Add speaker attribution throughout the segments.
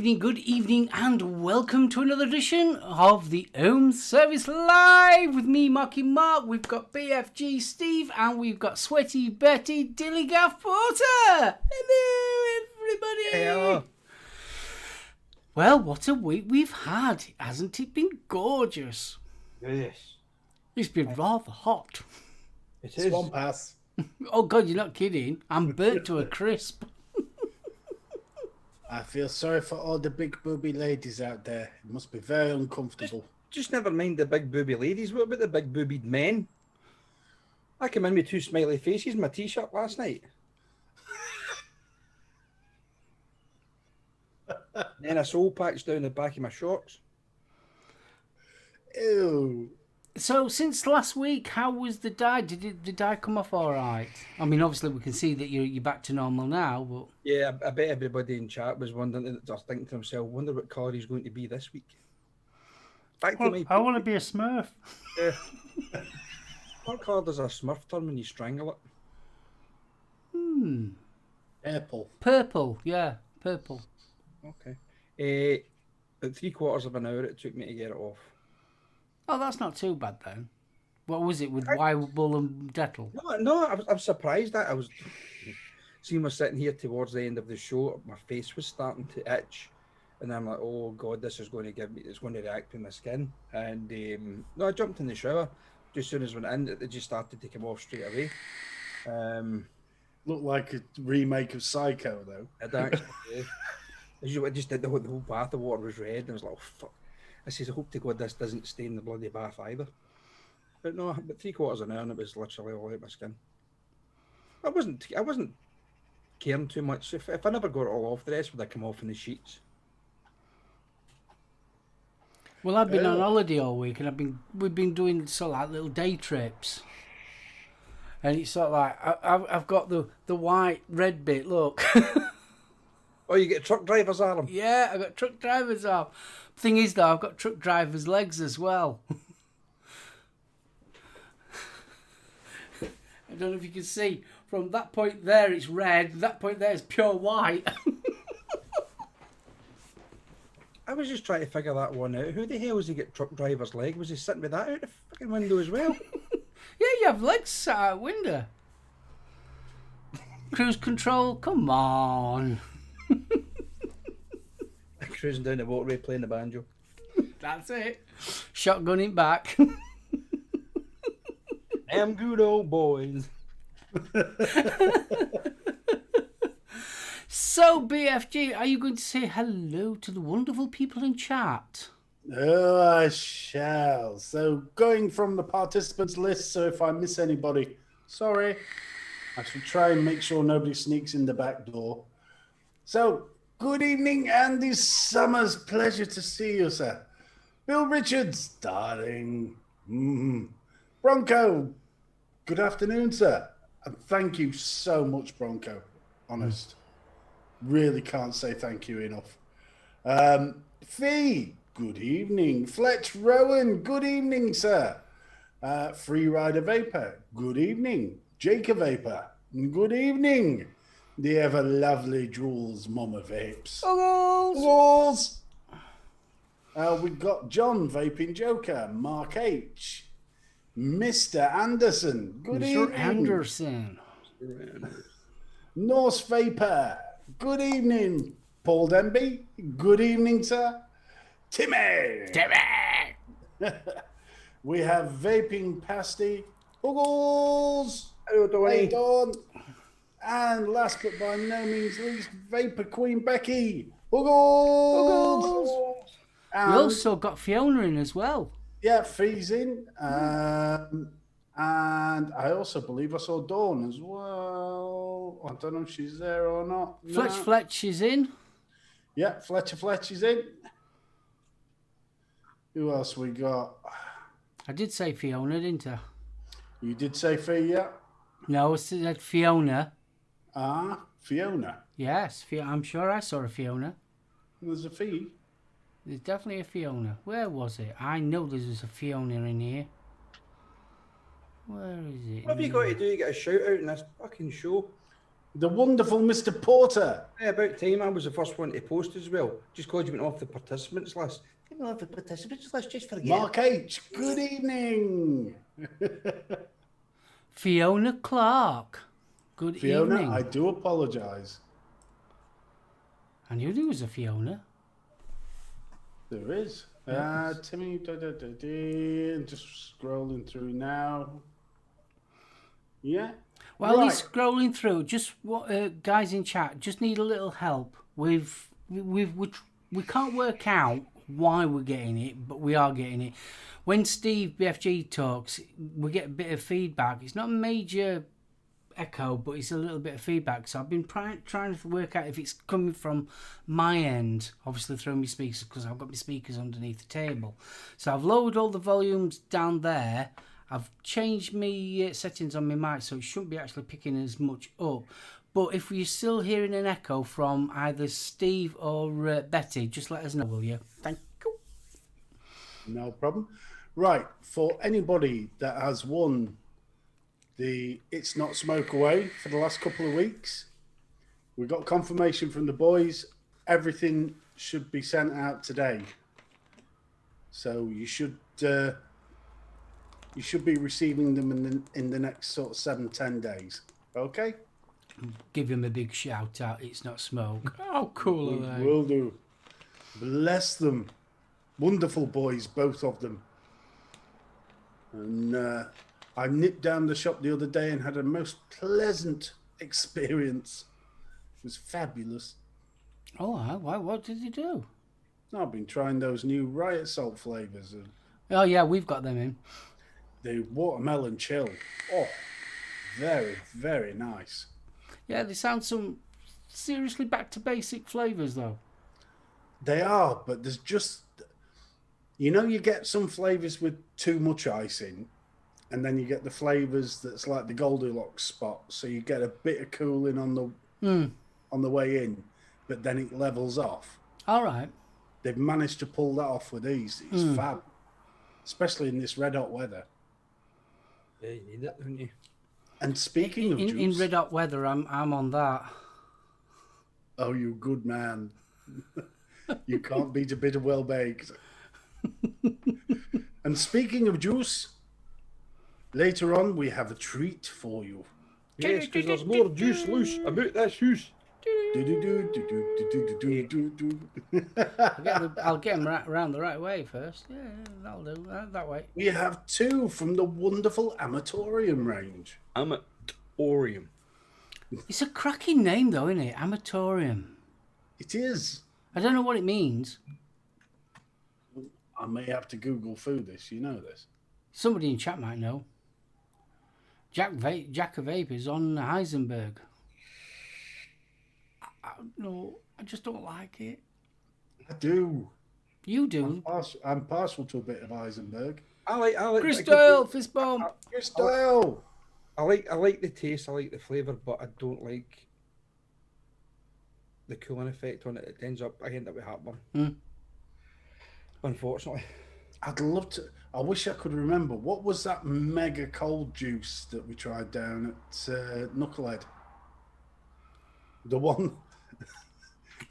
Speaker 1: evening, and welcome to another edition of the Ohm Service Live with me, Marky Mark. We've got BFG Steve, and we've got Sweaty Betty Dillygaff Porter. Hello, everybody.
Speaker 2: Hello.
Speaker 1: Well, what a week we've had. Hasn't it been gorgeous?
Speaker 2: Yes.
Speaker 1: It's been rather hot.
Speaker 2: It is.
Speaker 3: Swamp ass.
Speaker 1: Oh, God, you're not kidding. I'm burnt to a crisp.
Speaker 3: I feel sorry for all the big booby ladies out there. It must be very uncomfortable.
Speaker 2: Just never mind the big booby ladies. What about the big boobied men? I came in with two smiley faces in my t-shirt last night. Then a soul patch down the back of my shorts.
Speaker 3: Ew.
Speaker 1: So, since last week, how was the dye? Did the dye come off all right? I mean, obviously, we can see that you're back to normal now, but...
Speaker 2: Yeah, I bet everybody in chat was wondering, just thinking to themselves, wonder what colour he's going to be this week. Back to me.
Speaker 4: I want to be a Smurf.
Speaker 2: Yeah. What colour does a Smurf turn when you strangle it?
Speaker 3: Purple.
Speaker 1: Purple, yeah, purple.
Speaker 2: Okay. At 3/4 of an hour it took me to get it off.
Speaker 1: Oh, that's not too bad then. What was it with Wild and Dettle?
Speaker 2: No, I was surprised that I was seeing me sitting here towards the end of the show. My face was starting to itch, and I'm like, "Oh God, this is going to it's going to react in the skin." And no, I jumped in the shower. Just as soon as I went in, it just started to come off straight away.
Speaker 3: Looked like a remake of Psycho, though.
Speaker 2: It actually, I just did the whole bath of water was red, and I was like, "Oh fuck." I says, I hope to God this doesn't stain the bloody bath either. But no, about 3/4 of an hour and it was literally all out my skin. I wasn't caring too much. If I never got it all off, the rest would have come off in the sheets.
Speaker 1: Well, I've been on holiday all week, and we've been doing sort of like little day trips. And it's sort of like I've got the white red bit. Look.
Speaker 2: Oh, you get a truck driver's arm?
Speaker 1: Yeah, I got truck driver's arm. Thing is, though, I've got truck driver's legs as well. I don't know if you can see. From that point there, it's red. That point there is pure white.
Speaker 2: I was just trying to figure that one out. Who the hell was he get truck driver's leg? Was he sitting with that out the fucking window as well?
Speaker 1: Yeah, you have legs sat out window. Cruise control, come on.
Speaker 2: Cruising down the waterway playing the banjo.
Speaker 1: That's it. Shotgunning back.
Speaker 2: Them good old boys.
Speaker 1: So, BFG, are you going to say hello to the wonderful people in chat?
Speaker 3: Oh, I shall. So, going from the participants list, so if I miss anybody, sorry. I shall try and make sure nobody sneaks in the back door. So, good evening, Andy Summers. Pleasure to see you, sir. Bill Richards, darling. Bronco, good afternoon, sir. And thank you so much, Bronco. Honest. Really can't say thank you enough. Fee, good evening. Fletch Rowan, good evening, sir. Freerider Vapor, good evening. Jacob Vapor, good evening. The ever lovely Jules Mama Vapes.
Speaker 1: Jules!
Speaker 3: We've got John Vaping Joker, Mark H, Mr. Anderson, good evening.
Speaker 1: Mr. Anderson.
Speaker 3: Norse Vapor, good evening. Paul Denby, good evening, sir. Timmy! We have Vaping Pasty, Buggles.
Speaker 2: Hello, Tony.
Speaker 3: Hey, Dawn. And last but by no means least, Vapor Queen Becky. Buggles.
Speaker 1: We also got Fiona in as well.
Speaker 3: Yeah, Fee's in. And I also believe I saw Dawn as well. I don't know if she's there or not.
Speaker 1: Fletch is in.
Speaker 3: Yeah, Fletch is in. Who else we got?
Speaker 1: I did say Fiona, didn't I?
Speaker 3: You did say Fee, yeah?
Speaker 1: No, I said Fiona.
Speaker 3: Fiona.
Speaker 1: Yes, I'm sure I saw a Fiona.
Speaker 3: There's a Fee.
Speaker 1: There's definitely a Fiona. Where was it? I know there was a Fiona in here. Where is it?
Speaker 2: What have you got to do to get a shout out in this fucking show?
Speaker 3: The wonderful Mr. Porter.
Speaker 2: Yeah, about time I was the first one to post as well. Just because you went off the participants list. Came off the participants list, just forget.
Speaker 3: Mark H, good evening.
Speaker 1: Fiona Clark. Good
Speaker 3: Fiona,
Speaker 1: evening.
Speaker 3: I do apologise.
Speaker 1: I knew there was a Fiona.
Speaker 3: There is. Timmy, just scrolling through now. Yeah.
Speaker 1: While
Speaker 3: Right.
Speaker 1: he's scrolling through, just what guys in chat just need a little help. We can't work out why we're getting it, but we are getting it. When Steve BFG talks, we get a bit of feedback. It's not a major echo, but it's a little bit of feedback. So I've been trying to work out if it's coming from my end, obviously through my speakers, because I've got my speakers underneath the table. So I've lowered all the volumes down there. I've changed my settings on my mic, so it shouldn't be actually picking as much up. But if you're still hearing an echo from either Steve or Betty, just let us know, will you? Thank you.
Speaker 3: No problem. Right, for anybody that has won the It's Not Smoke Away for the last couple of weeks, we got confirmation from the boys. Everything should be sent out today. So you should be receiving them in the next sort of 7-10 days. Okay?
Speaker 1: Give him a big shout out. It's not smoke. How cool are they?
Speaker 3: Will do. Bless them. Wonderful boys, both of them. And I nipped down the shop the other day and had a most pleasant experience. It was fabulous.
Speaker 1: Oh, why? What did he do?
Speaker 3: I've been trying those new Riot Salt flavours.
Speaker 1: Oh yeah, we've got them in.
Speaker 3: The watermelon chill. Oh, very, very nice.
Speaker 1: Yeah, they sound some seriously back to basic flavours though.
Speaker 3: They are, but there's just, you know, you get some flavours with too much ice in, and then you get the flavours that's like the Goldilocks spot. So you get a bit of cooling on the way in, but then it levels off.
Speaker 1: All right.
Speaker 3: They've managed to pull that off with these. It's fab, especially in this red hot weather.
Speaker 2: Yeah, you need it, don't you?
Speaker 3: And speaking of
Speaker 1: in
Speaker 3: juice,
Speaker 1: red hot weather, I'm on that.
Speaker 3: oh, you good man. You can't beat a bit of well baked. And speaking of juice, later on we have a treat for you.
Speaker 2: Yes, because there's more juice loose about this house.
Speaker 1: I'll get them around the right way first. Yeah, that'll do. That way.
Speaker 3: We have two from the wonderful Amatorium range.
Speaker 2: Amatorium.
Speaker 1: It's a cracking name though, isn't it? Amatorium.
Speaker 3: It is.
Speaker 1: I don't know what it means.
Speaker 3: I may have to Google food this. You know this.
Speaker 1: Somebody in chat might know. Jack of Vapors on Heisenberg. No, I just don't like it.
Speaker 3: I do.
Speaker 1: You do.
Speaker 3: I'm partial to a bit of Heisenberg.
Speaker 2: I like
Speaker 1: Crystal, fist bump.
Speaker 3: Crystal.
Speaker 2: I like the taste, I like the flavour, but I don't like the cooling effect on it. It ends up, I end up with heartburn. Unfortunately.
Speaker 3: I'd love to. I wish I could remember. What was that mega cold juice that we tried down at Knucklehead? The one.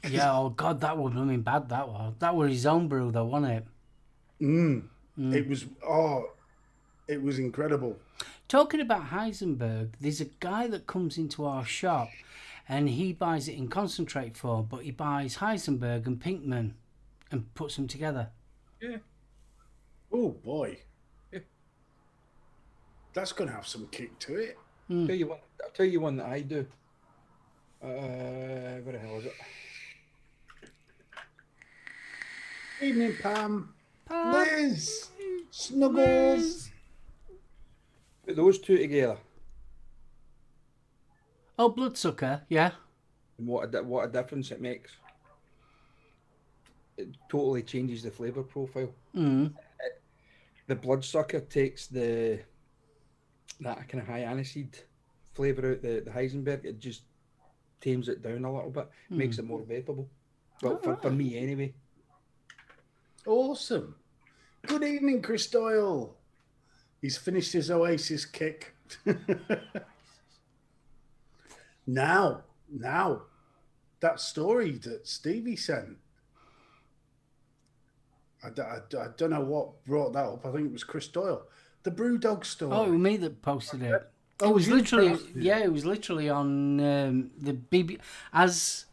Speaker 1: Yeah, oh God, that was blooming bad, that was. That was his own brew though, wasn't it?
Speaker 3: It was, it was incredible.
Speaker 1: Talking about Heisenberg, there's a guy that comes into our shop and he buys it in concentrate form, but he buys Heisenberg and Pinkman and puts them together.
Speaker 2: Yeah.
Speaker 3: Oh boy.
Speaker 2: Yeah.
Speaker 3: That's going to have some kick to it.
Speaker 2: I'll tell you one that I do. Where the hell is it?
Speaker 3: Evening, Pam. Liz. Snuggles.
Speaker 2: Put those two together.
Speaker 1: Oh, Bloodsucker, yeah.
Speaker 2: And what a difference it makes. It totally changes the flavour profile. The Bloodsucker takes that kind of high aniseed flavour out the Heisenberg. It just tames it down a little bit, makes it more vapable. Well, for me anyway.
Speaker 3: Awesome. Good evening, Chris Doyle. He's finished his Oasis kick. Now, that story that Stevie sent. I don't know what brought that up. I think it was Chris Doyle. The Brewdog story.
Speaker 1: Oh, it was me that posted it.
Speaker 3: Oh,
Speaker 1: It was
Speaker 3: you
Speaker 1: literally,
Speaker 3: posted it?
Speaker 1: yeah, it was literally on the BB. As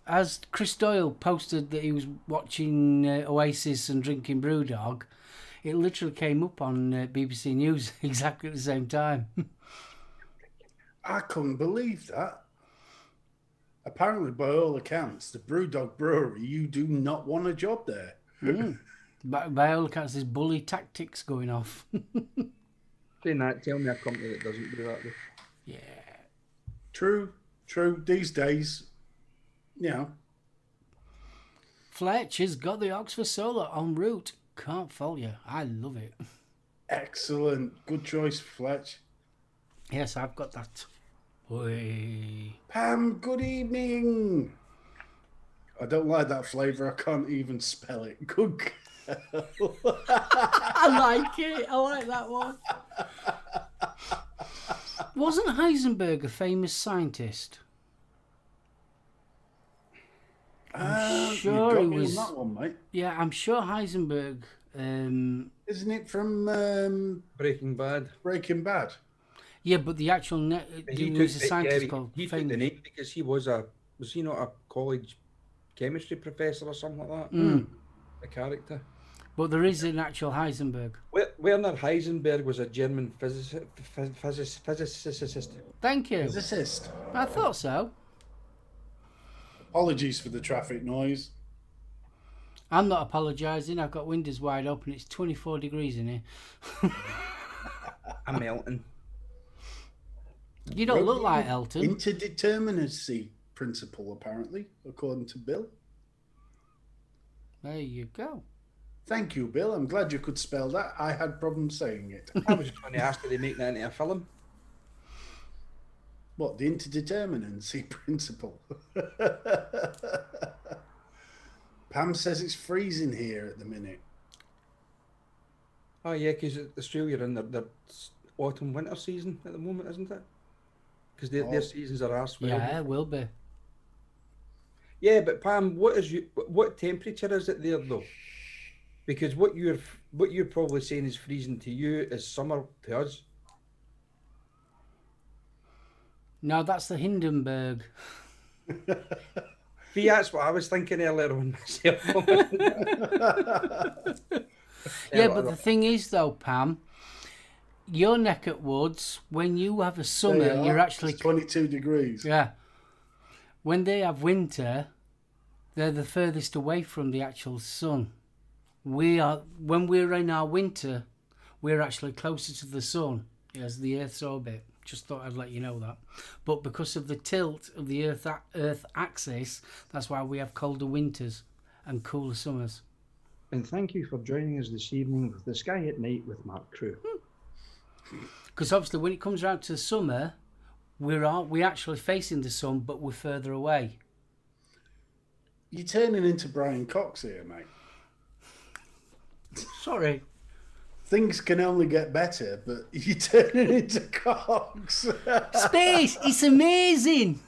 Speaker 1: Chris Doyle posted that he was watching Oasis and drinking Brewdog, it literally came up on BBC News exactly at the same time.
Speaker 3: I couldn't believe that. Apparently, by all accounts, the Brewdog Brewery, you do not want a job there.
Speaker 1: By all accounts, there's bully tactics going off.
Speaker 2: Saying that, tell me a company that doesn't do that. Though.
Speaker 1: Yeah.
Speaker 3: True. These days, you know.
Speaker 1: Fletch has got the Oxford Solar en route. Can't fault you. I love it.
Speaker 3: Excellent. Good choice, Fletch.
Speaker 1: Yes, I've got that. Oi.
Speaker 3: Pam, good evening. I don't like that flavour. I can't even spell it. Good girl.
Speaker 1: I like it. I like that one. Wasn't Heisenberg a famous scientist? Sure
Speaker 3: you got
Speaker 1: he
Speaker 3: me
Speaker 1: was.
Speaker 3: on that one, mate.
Speaker 1: Yeah, I'm sure Heisenberg.
Speaker 3: Isn't it from
Speaker 2: Breaking Bad.
Speaker 3: Breaking Bad?
Speaker 1: Yeah, but the actual he was a scientist called
Speaker 2: he took the name because he was he not a college chemistry professor or something like that? A character.
Speaker 1: But there is an actual Heisenberg.
Speaker 2: Werner Heisenberg was a German physicist.
Speaker 1: Thank you.
Speaker 3: Physicist.
Speaker 1: I thought so.
Speaker 3: Apologies for the traffic noise.
Speaker 1: I'm not apologising. I've got windows wide open. It's 24 degrees in here.
Speaker 2: I'm melting.
Speaker 1: You don't look like Elton.
Speaker 3: Interdeterminacy principle, apparently, according to Bill.
Speaker 1: There you go.
Speaker 3: Thank you, Bill. I'm glad you could spell that. I had problems saying it.
Speaker 2: I was just going to ask, did they make that into a film?
Speaker 3: What, the interdeterminacy principle? Pam says it's freezing here at the minute.
Speaker 2: Oh yeah, because Australia are in their autumn-winter season at the moment, isn't it? Because their seasons are arse.
Speaker 1: Yeah, it will be.
Speaker 2: Yeah, but Pam, what temperature is it there though? Because what you're probably saying is freezing to you is summer to us.
Speaker 1: No, that's the Hindenburg.
Speaker 2: See, that's what I was thinking earlier on myself.
Speaker 1: Yeah, but the thing is though, Pam, your neck at woods, when you have a summer, you're actually...
Speaker 3: It's 22 degrees.
Speaker 1: Yeah. When they have winter, they're the furthest away from the actual sun. When we're in our winter, we're actually closer to the sun as the Earth's orbit. Just thought I'd let you know that. But because of the tilt of the Earth axis, that's why we have colder winters and cooler summers.
Speaker 4: And thank you for joining us this evening with The Sky at Night with Mark Crew.
Speaker 1: Because obviously when it comes around to summer, we're actually facing the sun, but we're further away.
Speaker 3: You're turning into Brian Cox here, mate.
Speaker 1: Sorry.
Speaker 3: Things can only get better, but you're turning into Cox.
Speaker 1: Space, it's amazing.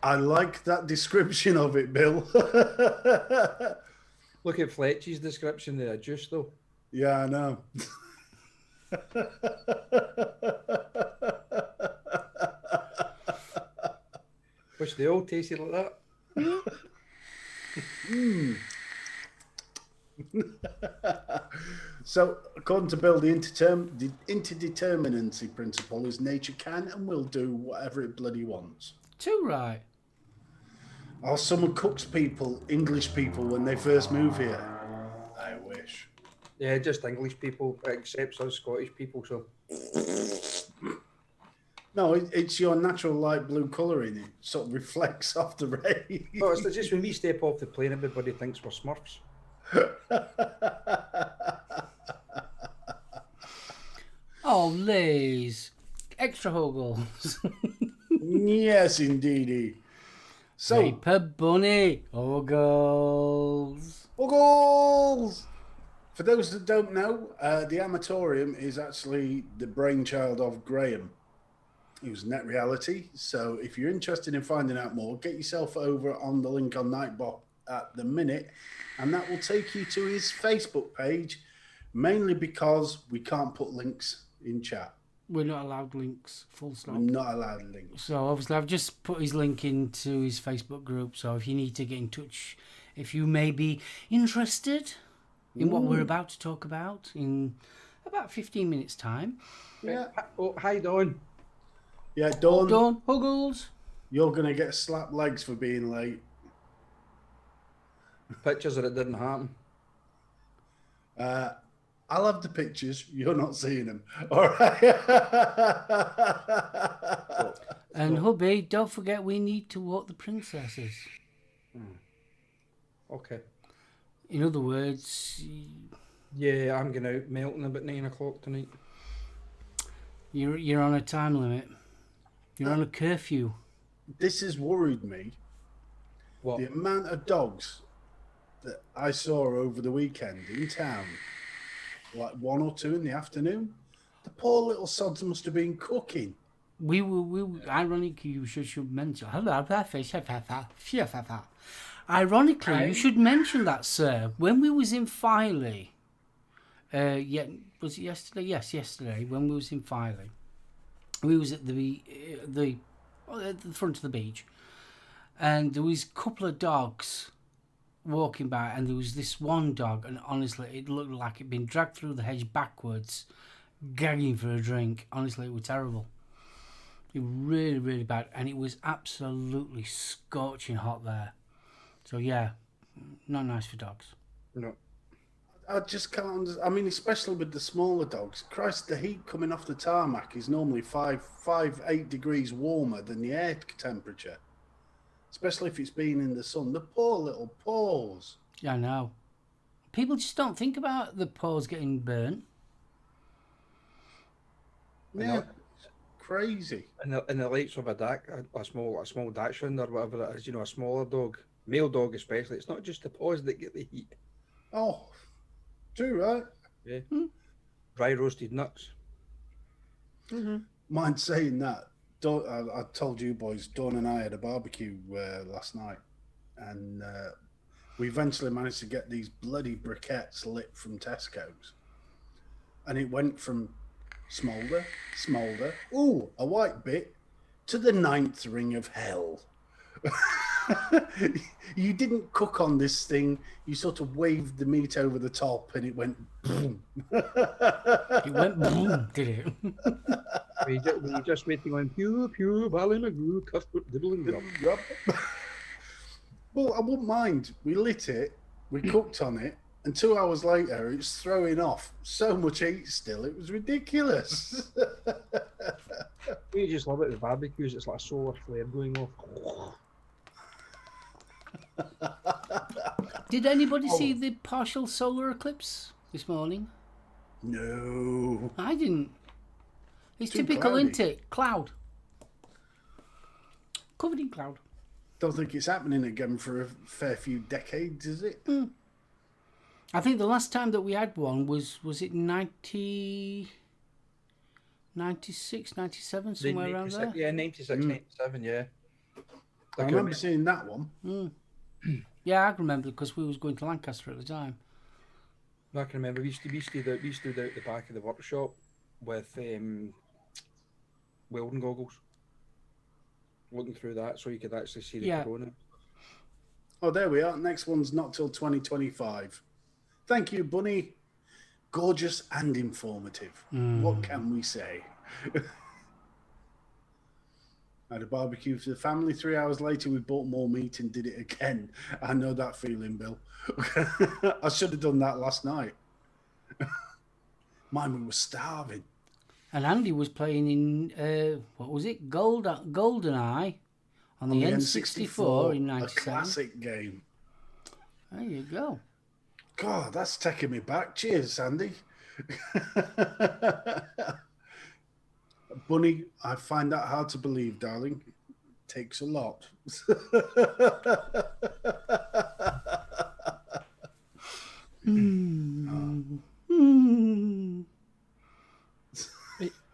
Speaker 3: I like that description of it, Bill.
Speaker 2: Look at Fletch's description there, juice though.
Speaker 3: Yeah, I know.
Speaker 2: Which they all tasted like that.
Speaker 3: So, according to Bill, the interdeterminacy principle is nature can and will do whatever it bloody wants.
Speaker 1: Too right.
Speaker 3: Or someone cooks people, English people, when they first move here. I wish.
Speaker 2: Yeah, just English people, except us Scottish people. So
Speaker 3: No, it's your natural light blue colouring. It sort of reflects off the rays.
Speaker 2: well, it's just when we step off the plane, everybody thinks we're Smurfs.
Speaker 1: Oh, Liz. Extra hoggles.
Speaker 3: Yes, indeedy. So,
Speaker 1: Paper bunny. Hoggles.
Speaker 3: Buggles! For those that don't know, the Amatorium is actually the brainchild of Graham. It was Net Reality. So if you're interested in finding out more, get yourself over on the link on Nightbot at the minute, and that will take you to his Facebook page, mainly because we can't put links in chat.
Speaker 1: We're not allowed links, full stop.
Speaker 3: We're not allowed links.
Speaker 1: So obviously I've just put his link into his Facebook group, so if you need to get in touch, if you may be interested in what we're about to talk about in about 15 minutes time.
Speaker 3: Yeah.
Speaker 2: Oh, hi, Dawn.
Speaker 3: Yeah, Dawn,
Speaker 1: Dawn, Huggles.
Speaker 3: you're going to get slapped legs for being late.
Speaker 2: Pictures that it didn't happen.
Speaker 3: I'll have the pictures. You're not seeing them. All right.
Speaker 1: And hubby, don't forget we need to walk the princesses.
Speaker 2: Okay.
Speaker 1: In other words,
Speaker 2: Yeah, I'm going out melting about 9 o'clock tonight.
Speaker 1: you're on a time limit. You're on a curfew.
Speaker 3: This has worried me.
Speaker 2: What?
Speaker 3: The amount of dogs that I saw over the weekend in town, like 1 or 2 in the afternoon, the poor little sods must have been cooking.
Speaker 1: We ironically, you should mention. Ironically, you should mention that, sir. When we was in Filey, was it yesterday? Yes, yesterday. When we was in Filey, we was at the front of the beach, and there was a couple of dogs walking by, and there was this one dog, and honestly, it looked like it'd been dragged through the hedge backwards, gagging for a drink. Honestly, it was terrible. It was really, really bad, and it was absolutely scorching hot there. So yeah, not nice for dogs.
Speaker 2: No.
Speaker 3: I just can't. I mean, especially with the smaller dogs. Christ, the heat coming off the tarmac is normally 8 degrees warmer than the air temperature. Especially if it's been in the sun. The poor little paws.
Speaker 1: Yeah, I know. People just don't think about the paws getting burnt.
Speaker 3: Yeah, it's crazy.
Speaker 2: In the likes of a small Dachshund or whatever it is, a smaller dog, male dog especially, it's not just the paws that get the heat.
Speaker 3: Oh, true, right?
Speaker 2: Yeah. Dry roasted nuts.
Speaker 3: Mind saying that. I told you boys, Dawn and I had a barbecue last night, and we eventually managed to get these bloody briquettes lit from Tesco's, and it went from smolder, ooh, a white bit, to the 9th ring of hell. You didn't cook on this thing. You sort of waved the meat over the top, and it went boom.
Speaker 1: It went boom, did it?
Speaker 2: Were you just waiting on pew, Ballymagoo, Cuthbert, Dibble and Grub?
Speaker 3: Well, I wouldn't mind. We lit it, we cooked on it, and 2 hours later, it's throwing off so much heat still. It was ridiculous.
Speaker 2: You just love it with barbecues. It's like a solar flare going off.
Speaker 1: Did anybody see the partial solar eclipse this morning?
Speaker 3: No.
Speaker 1: I didn't. It's
Speaker 3: Too
Speaker 1: typical,
Speaker 3: cloudy.
Speaker 1: isn't it? Cloud. Covered in cloud.
Speaker 3: Don't think it's happening again for a fair few decades, is it?
Speaker 1: I think the last time that we had one was it 96, 97, somewhere around there?
Speaker 2: Yeah, 96, 97, yeah.
Speaker 3: I remember seeing that one.
Speaker 1: Yeah, I remember because we was going to Lancaster at the time.
Speaker 2: I can remember we stood out the back of the workshop with welding goggles, looking through that so you could actually see the corona.
Speaker 3: Oh, there we are. Next one's not till 2025. Thank you, Bunny. Gorgeous and informative. What can we say? I had a barbecue for the family. 3 hours later, we bought more meat and did it again. I know that feeling, Bill. I should have done that last night. Mine, we were starving.
Speaker 1: And Andy was playing in, what was it? GoldenEye on the N64 in 97.
Speaker 3: A classic game.
Speaker 1: There you go.
Speaker 3: God, that's taking me back. Cheers, Sandy. Bunny, I find that hard to believe, darling. It takes a lot.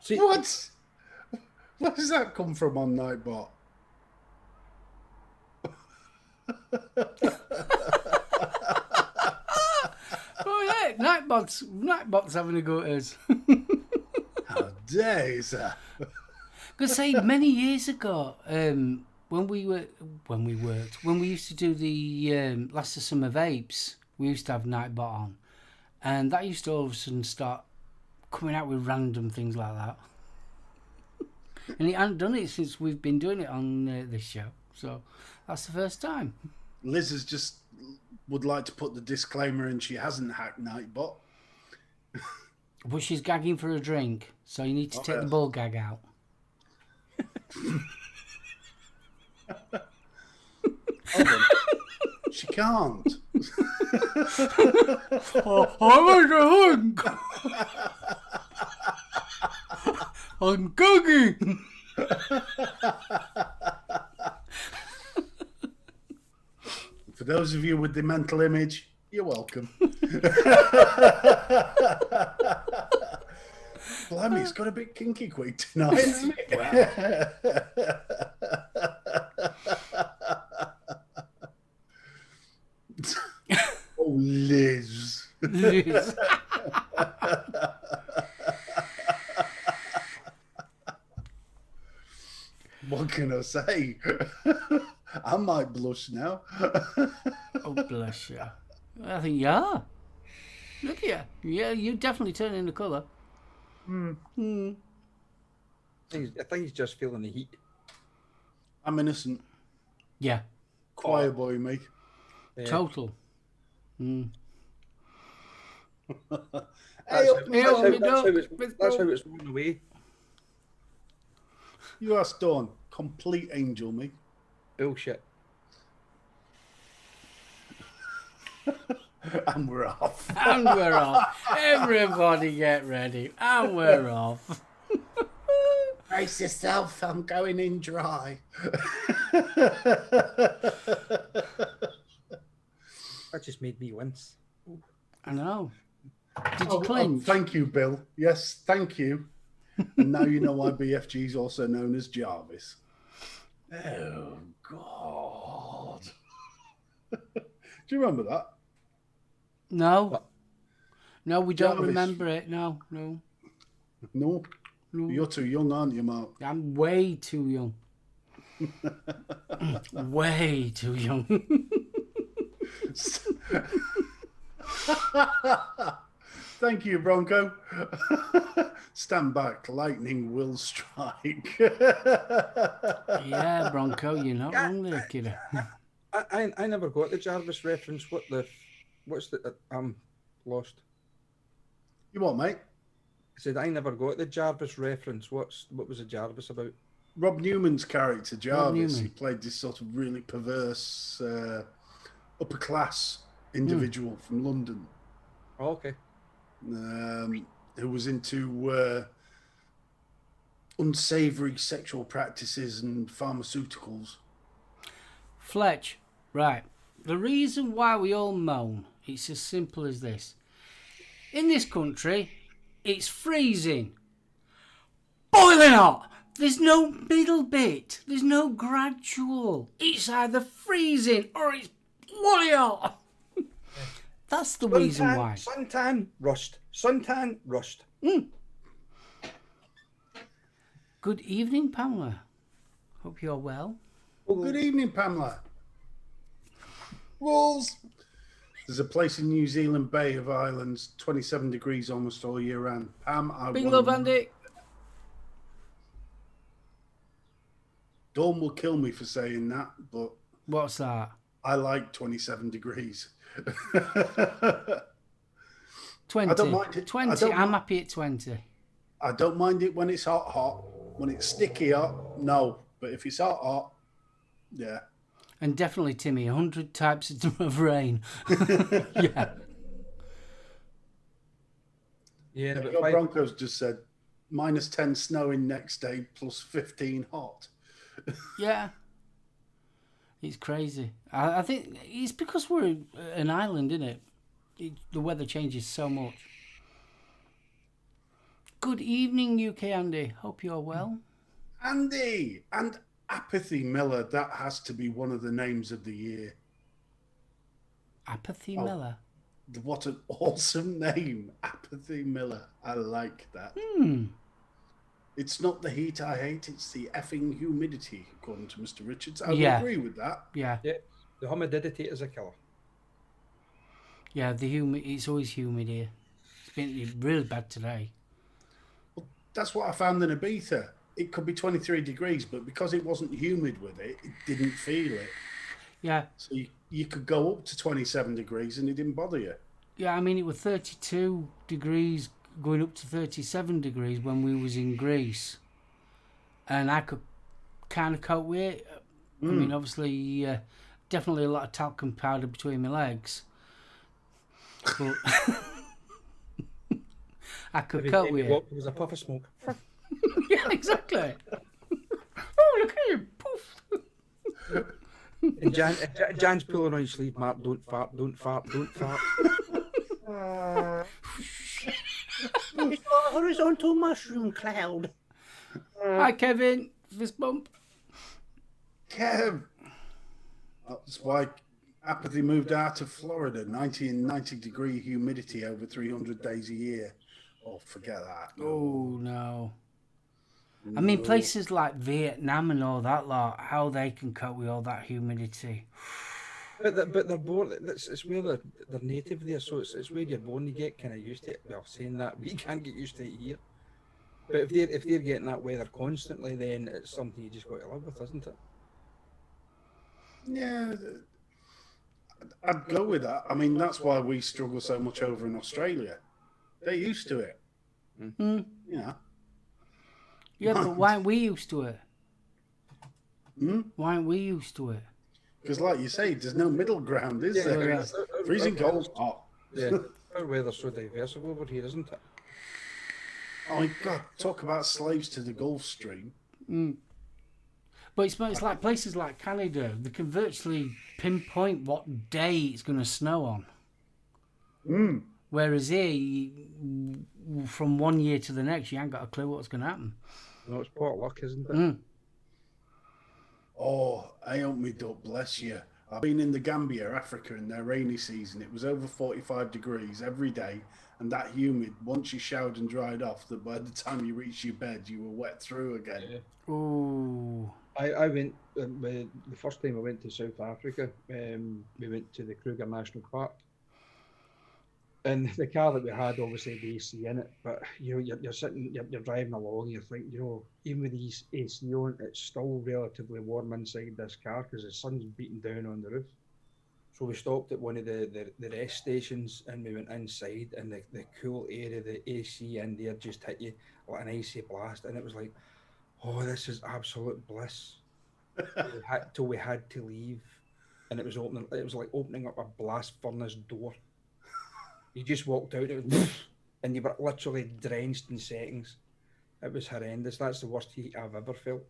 Speaker 2: See,
Speaker 3: What? Where does that come from on Nightbot?
Speaker 1: Oh yeah, Nightbot's having a go at us.
Speaker 3: How dare you, sir?
Speaker 1: Because say many years ago, when we used to do the last of summer vapes, we used to have Nightbot on, and that used to all of a sudden start coming out with random things like that. And he hadn't done it since we've been doing it on this show, so that's the first time.
Speaker 3: Liz has just would like to put the disclaimer in. She hasn't hacked Nightbot.
Speaker 1: But she's gagging for a drink, so you need to take the ball gag out.
Speaker 3: Hold on. She can't.
Speaker 1: I want a hug. I'm gagging.
Speaker 3: For those of you with the mental image, you're welcome. Blimey, it's got a bit kinky quick tonight, hasn't it? Oh, Liz. What can I say? I might blush now.
Speaker 1: Oh, bless you. I think you are. Look at you. Yeah, you definitely turn in the colour.
Speaker 2: I think he's just feeling the heat.
Speaker 3: I'm innocent.
Speaker 1: Yeah,
Speaker 3: Choir boy, me.
Speaker 2: Yeah.
Speaker 1: total.
Speaker 3: Hey,
Speaker 2: That's
Speaker 1: That's
Speaker 2: how it's run away.
Speaker 3: you are Dawn. Complete angel, me.
Speaker 2: Bullshit.
Speaker 3: And we're off.
Speaker 1: And we're off. Everybody get ready. And we're off.
Speaker 3: Brace yourself, I'm going in dry.
Speaker 2: That just made me wince.
Speaker 1: I know. Did you clinch?
Speaker 3: Thank you, Bill. Yes, thank you. And now you know why BFG is also known as Jarvis. Oh, God. Do you remember that?
Speaker 1: No. No, we don't
Speaker 3: Jarvis.
Speaker 1: remember it. No.
Speaker 3: No? You're too young, aren't you, Mark?
Speaker 1: I'm way too young. Way too young.
Speaker 3: Thank you, Bronco. Stand back, lightning will strike.
Speaker 1: Yeah, Bronco, you're not wrong there, kiddo.
Speaker 2: I never got the Jarvis reference. What's the I'm lost.
Speaker 3: You what, mate?
Speaker 2: I said I never got the Jarvis reference. What was the Jarvis about?
Speaker 3: Rob Newman's character, Jarvis,
Speaker 1: Newman.
Speaker 3: he played this sort of really perverse, upper class individual from London.
Speaker 2: Oh, okay.
Speaker 3: Who was into unsavory sexual practices and pharmaceuticals.
Speaker 1: Fletch, right. The reason why we all moan, it's as simple as this. In this country, it's freezing. Boiling hot. There's no middle bit. There's no gradual. It's either freezing or it's bloody hot. That's the reason why.
Speaker 2: Suntan, rust. Suntan, rust.
Speaker 1: Good evening, Pamela. Hope you're well.
Speaker 3: Well, good evening, Pamela. Wolves. There's a place in New Zealand Bay of Islands, 27 degrees almost all year round. Pam, I
Speaker 1: Big
Speaker 3: want-
Speaker 1: love, Andy.
Speaker 3: Dawn will kill me for saying that, but
Speaker 1: What's that?
Speaker 3: I like 27 degrees.
Speaker 1: 20.
Speaker 3: I don't mind it.
Speaker 1: 20.
Speaker 3: I don't
Speaker 1: I'm
Speaker 3: mi-
Speaker 1: happy at 20.
Speaker 3: I don't mind it when it's hot. When it's sticky hot, no. But if it's hot, yeah.
Speaker 1: And definitely, Timmy, 100 types of rain. Yeah.
Speaker 2: Yeah, but
Speaker 3: Your Broncos just said minus 10 snowing next day, plus 15 hot.
Speaker 1: Yeah. It's crazy. I think it's because we're an island, isn't it? The weather changes so much. Good evening, UK Andy. Hope you're well.
Speaker 3: Andy and Apathy Miller. That has to be one of the names of the year.
Speaker 1: Apathy
Speaker 3: Oh.
Speaker 1: Miller.
Speaker 3: What an awesome name, Apathy Miller. I like that. It's not the heat I hate, it's the effing humidity, according to Mr. Richards. I would agree with that.
Speaker 1: Yeah.
Speaker 2: Yeah, the humidity is a killer.
Speaker 1: Yeah, it's always humid here. It's been really bad today.
Speaker 3: Well, that's what I found in Ibiza. It could be 23 degrees, but because it wasn't humid with it, it didn't feel it.
Speaker 1: Yeah.
Speaker 3: So you could go up to 27 degrees and it didn't bother you.
Speaker 1: Yeah, I mean, it was 32 degrees going up to 37 degrees when we was in Greece. And I could kind of cope with it. I mean, obviously, definitely a lot of talcum powder between my legs. But I could cope with it.
Speaker 2: It was a puff of smoke.
Speaker 1: Yeah, exactly. Oh, look at him. Poof.
Speaker 2: And Jan's pulling on his sleeve, Mark, don't fart, don't fart, don't fart.
Speaker 5: It's a horizontal mushroom cloud.
Speaker 1: Hi, Kevin. Fist bump.
Speaker 3: Kev! That's why Apathy moved out of Florida. 90 degree humidity over 300 days a year. Oh, forget that.
Speaker 1: Oh, no. I mean, places like Vietnam and all that lot, how they can cope with all that humidity.
Speaker 2: But they're born. It's where they're native there, so it's where you're born. You get kind of used to it. Well, saying that, we can't get used to it here. But if they're getting that weather constantly, then it's something you just got to live with, isn't it?
Speaker 3: Yeah, I'd go with that. I mean, that's why we struggle so much over in Australia. They're used to it. Yeah.
Speaker 1: Yeah, but why aren't we used to it?
Speaker 3: Hmm?
Speaker 1: Why aren't we used to it?
Speaker 3: Because, like you say, there's no middle ground, is there?
Speaker 1: yeah.
Speaker 3: It's freezing cold, hot.
Speaker 2: Yeah, our weather's so diverse over here, isn't it?
Speaker 3: Oh my God! Talk about slaves to the Gulf Stream.
Speaker 1: But it's like places like Canada, they can virtually pinpoint what day it's going to snow on. Whereas here, from one year to the next, you ain't got a clue what's going to happen.
Speaker 2: No, it's pot luck, isn't it?
Speaker 3: Oh, I hope me duck, bless you. I've been in the Gambia, Africa, in their rainy season. It was over 45 degrees every day, and that humid. Once you showered and dried off, that by the time you reached your bed, you were wet through again.
Speaker 2: Yeah.
Speaker 1: Ooh.
Speaker 2: I went the first time I went to South Africa. We went to the Kruger National Park, and the car that we had obviously had AC in it. But you're sitting, you're driving along, you think, even with these AC on, it's still relatively warm inside this car because the sun's beating down on the roof. So we stopped at one of the rest stations and we went inside, and the cool air of the AC in there just hit you like an icy blast, and it was like, oh, this is absolute bliss. Till we had to leave, and it was like opening up a blast furnace door. You just walked out, it was, and you were literally drenched in seconds. It was horrendous. That's the worst heat I've ever felt.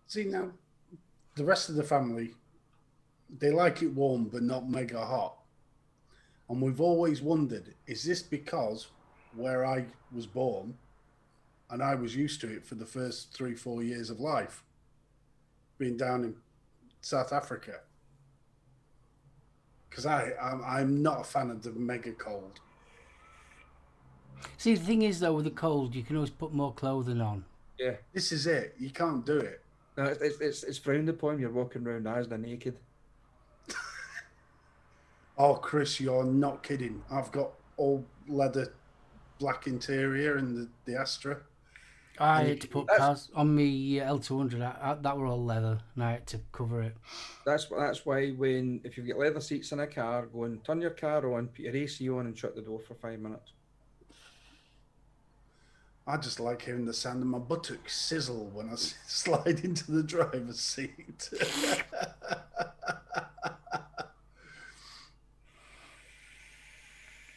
Speaker 3: See, now, the rest of the family, they like it warm but not mega hot. And we've always wondered, is this because where I was born and I was used to it for the first 3-4 years of life, being down in South Africa? Because I'm not a fan of the mega cold.
Speaker 1: See, the thing is, though, with the cold, you can always put more clothing on.
Speaker 2: Yeah.
Speaker 3: This is it. You can't do it.
Speaker 2: No, it's frowned upon. You're walking around Asda naked.
Speaker 3: Oh, Chris, you're not kidding. I've got all leather black interior in the Astra.
Speaker 1: I had to put cars on me L200. That were all leather, and I had to cover it.
Speaker 2: That's why if you've got leather seats in a car, go and turn your car on, put your AC on, and shut the door for 5 minutes.
Speaker 3: I just like hearing the sound of my buttocks sizzle when I slide into the driver's seat.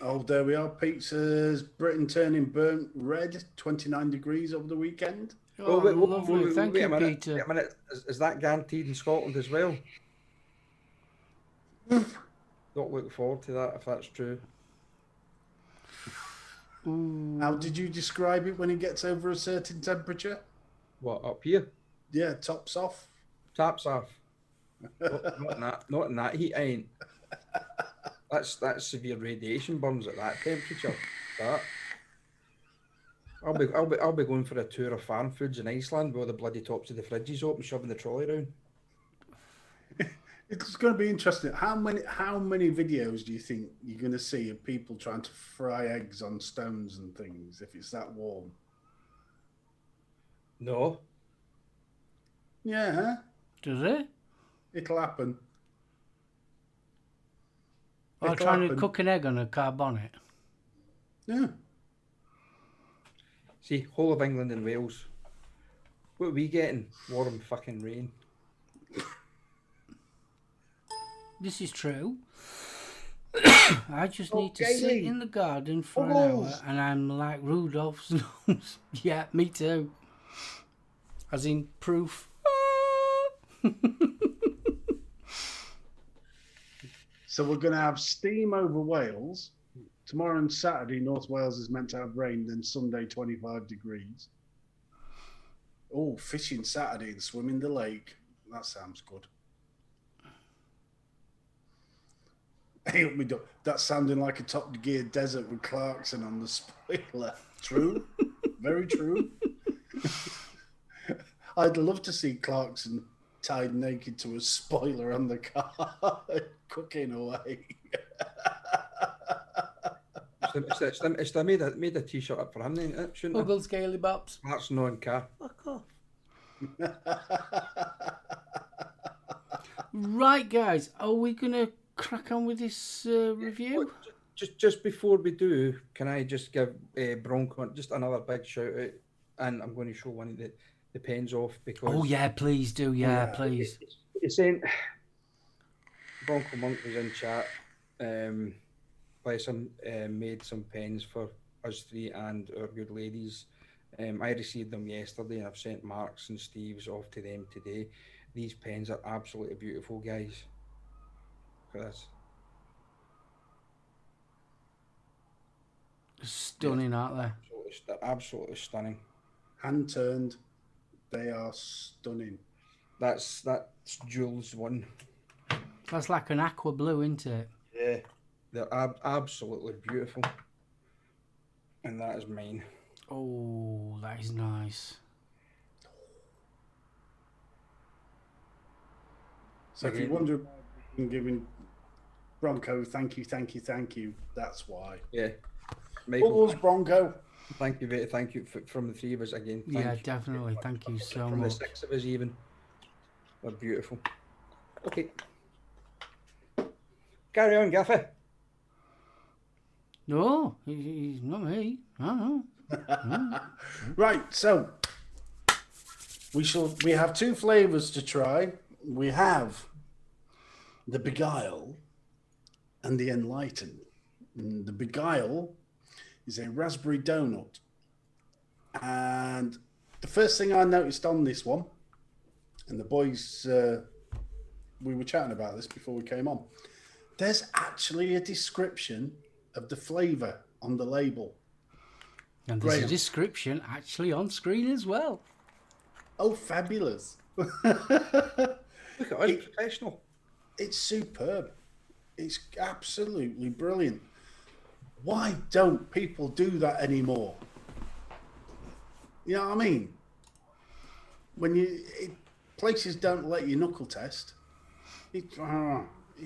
Speaker 3: Oh, there we are. Pizza's Britain turning burnt red, 29 degrees over the weekend.
Speaker 1: Oh, lovely. Thank you, Peter.
Speaker 2: Wait a minute. Is that guaranteed in Scotland as well? Not looking forward to that if that's true.
Speaker 3: How did you describe it when it gets over a certain temperature?
Speaker 2: What, up here?
Speaker 3: Yeah, tops off.
Speaker 2: Taps off. Not in that heat, I ain't. That's severe radiation burns at that temperature. That. I'll be going for a tour of farm foods in Iceland where the bloody tops of the fridges open, shoving the trolley around.
Speaker 3: It's going to be interesting. How many videos do you think you're going to see of people trying to fry eggs on stones and things if it's that warm?
Speaker 2: No.
Speaker 3: Yeah,
Speaker 1: Does it?
Speaker 3: it'll happen.
Speaker 1: Or
Speaker 3: It'll
Speaker 1: trying to
Speaker 3: happen.
Speaker 1: cook an egg on a carbonate?
Speaker 3: Yeah.
Speaker 2: See, whole of England and Wales. What are we getting? Warm fucking rain.
Speaker 1: This is true. I just need to
Speaker 3: Okay,
Speaker 1: sit
Speaker 3: then.
Speaker 1: in the garden for an hour
Speaker 3: Bubbles.
Speaker 1: and I'm like Rudolph's nose. Yeah, me too. As in proof.
Speaker 3: So we're going to have steam over Wales. Tomorrow and Saturday, North Wales is meant to have rain, then Sunday, 25 degrees. Oh, fishing Saturday and swim in the lake. That sounds good. Hey, that's sounding like a Top Gear desert with Clarkson on the spoiler. True. Very true. I'd love to see Clarkson tied naked to a spoiler on the car, cooking away.
Speaker 2: It's made a t-shirt up for him, ain't it? Shouldn't it?
Speaker 1: Uggle scaly bops.
Speaker 2: That's no in car.
Speaker 5: Fuck off.
Speaker 1: Right, guys, are we going to crack on with this review?
Speaker 2: Just before we do, can I just give Bronco just another big shout out? And I'm going to show one of the pens off because.
Speaker 1: Oh, yeah, please do. Yeah, please.
Speaker 2: It's saying Bronco Monk was in chat. Bless him, made some pens for us three and our good ladies. I received them yesterday and I've sent Mark's and Steve's off to them today. These pens are absolutely beautiful, guys. Look at this.
Speaker 1: Stunning, aren't they?
Speaker 2: They're absolutely stunning.
Speaker 3: Hand turned, they are stunning.
Speaker 2: That's Jules one.
Speaker 1: That's like an aqua blue, isn't it?
Speaker 2: Yeah, they're absolutely beautiful. And that is mine.
Speaker 1: Oh, that is nice.
Speaker 3: So if you wonder about giving Bronco thank you, that's why.
Speaker 2: Yeah. Michael,
Speaker 3: Bubbles, Bronco.
Speaker 2: thank you from the three of us again. Thank
Speaker 1: Yeah,
Speaker 2: you.
Speaker 1: definitely. Thank you so
Speaker 2: From the
Speaker 1: much.
Speaker 2: 6 of us even. They're beautiful. Okay. Carry on, Gaffer.
Speaker 1: No, he's not me. I don't know.
Speaker 3: Right, so we have two flavors to try. We have the Beguile and the Enlighten. And the Beguile is a raspberry donut. And the first thing I noticed on this one, and the boys, we were chatting about this before we came on, there's actually a description of the flavour on the label.
Speaker 1: And there's a
Speaker 3: Graham.
Speaker 1: description actually on screen as well.
Speaker 3: Oh, fabulous.
Speaker 2: Look at us, professional.
Speaker 3: It's superb. It's absolutely brilliant. Why don't people do that anymore? You know what I mean? When places don't let you knuckle test, it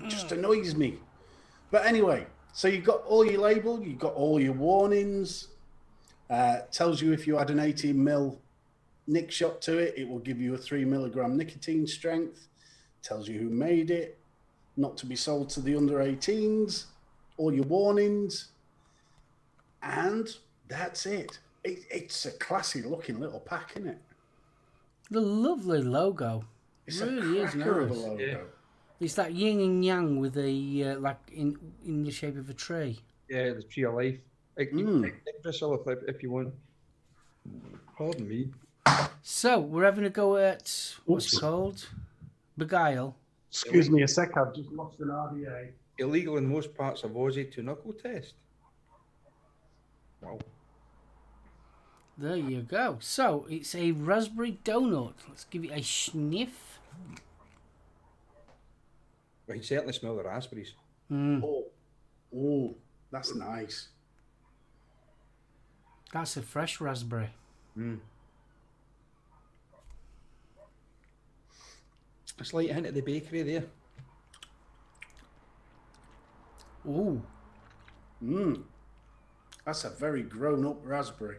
Speaker 3: just annoys me. But anyway, so you've got all your label, you've got all your warnings. Tells you if you add an 18 ml nick shot to it, it will give you a 3 milligram nicotine strength. Tells you who made it, not to be sold to the under 18s, all your warnings, and that's it. It's a classy looking little pack, isn't it?
Speaker 1: The lovely logo.
Speaker 3: It's
Speaker 1: really
Speaker 3: a
Speaker 1: is
Speaker 3: cracker of a
Speaker 1: nice.
Speaker 3: logo.
Speaker 2: Yeah.
Speaker 1: It's that yin and yang with a like in the shape of a tree.
Speaker 2: Yeah, the tree of life. Priscilla, if you want. Pardon me.
Speaker 1: So we're having a go at what's it called? Beguile.
Speaker 3: Excuse me a sec, I've just lost an RDA.
Speaker 2: Illegal in most parts of Aussie to knuckle test. Wow.
Speaker 1: There you go. So it's a raspberry donut. Let's give it a sniff.
Speaker 2: Well, you certainly smell the raspberries.
Speaker 3: Oh, that's nice.
Speaker 1: That's a fresh raspberry.
Speaker 2: A slight hint of the bakery there.
Speaker 1: Ooh.
Speaker 3: That's a very grown-up raspberry.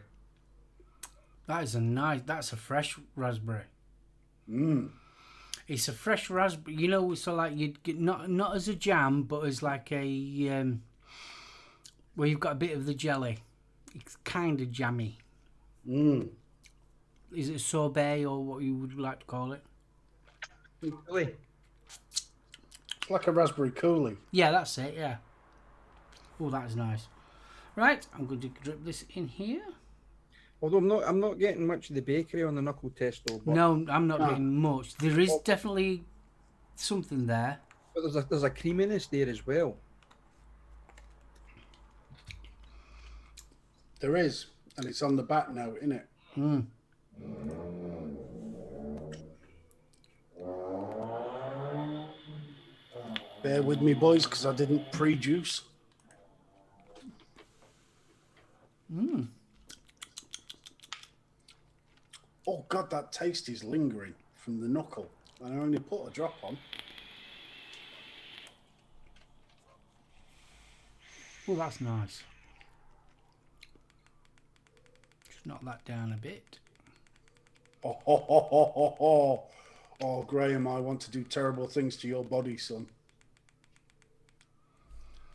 Speaker 1: That's a fresh raspberry. It's a fresh raspberry, you know, so like you'd get not as a jam, but as like a, where you've got a bit of the jelly. It's kind of jammy. Is it sorbet or what you would like to call it?
Speaker 2: Really?
Speaker 3: It's like a raspberry coulis.
Speaker 1: Yeah, that's it, yeah. Oh, that is nice. Right, I'm going to drip this in here.
Speaker 2: Although I'm not getting much of the bakery on the knuckle test though. But,
Speaker 1: No, I'm not getting much. There is definitely something there.
Speaker 2: but there's a creaminess there as well.
Speaker 3: There is, and it's on the back note, isn't it? Bear with me, boys, because I didn't pre-juice. Oh, God, that taste is lingering from the knuckle. And I only put a drop on.
Speaker 1: Oh, that's nice. Just knock that down a bit.
Speaker 3: Oh, Graham, I want to do terrible things to your body, son.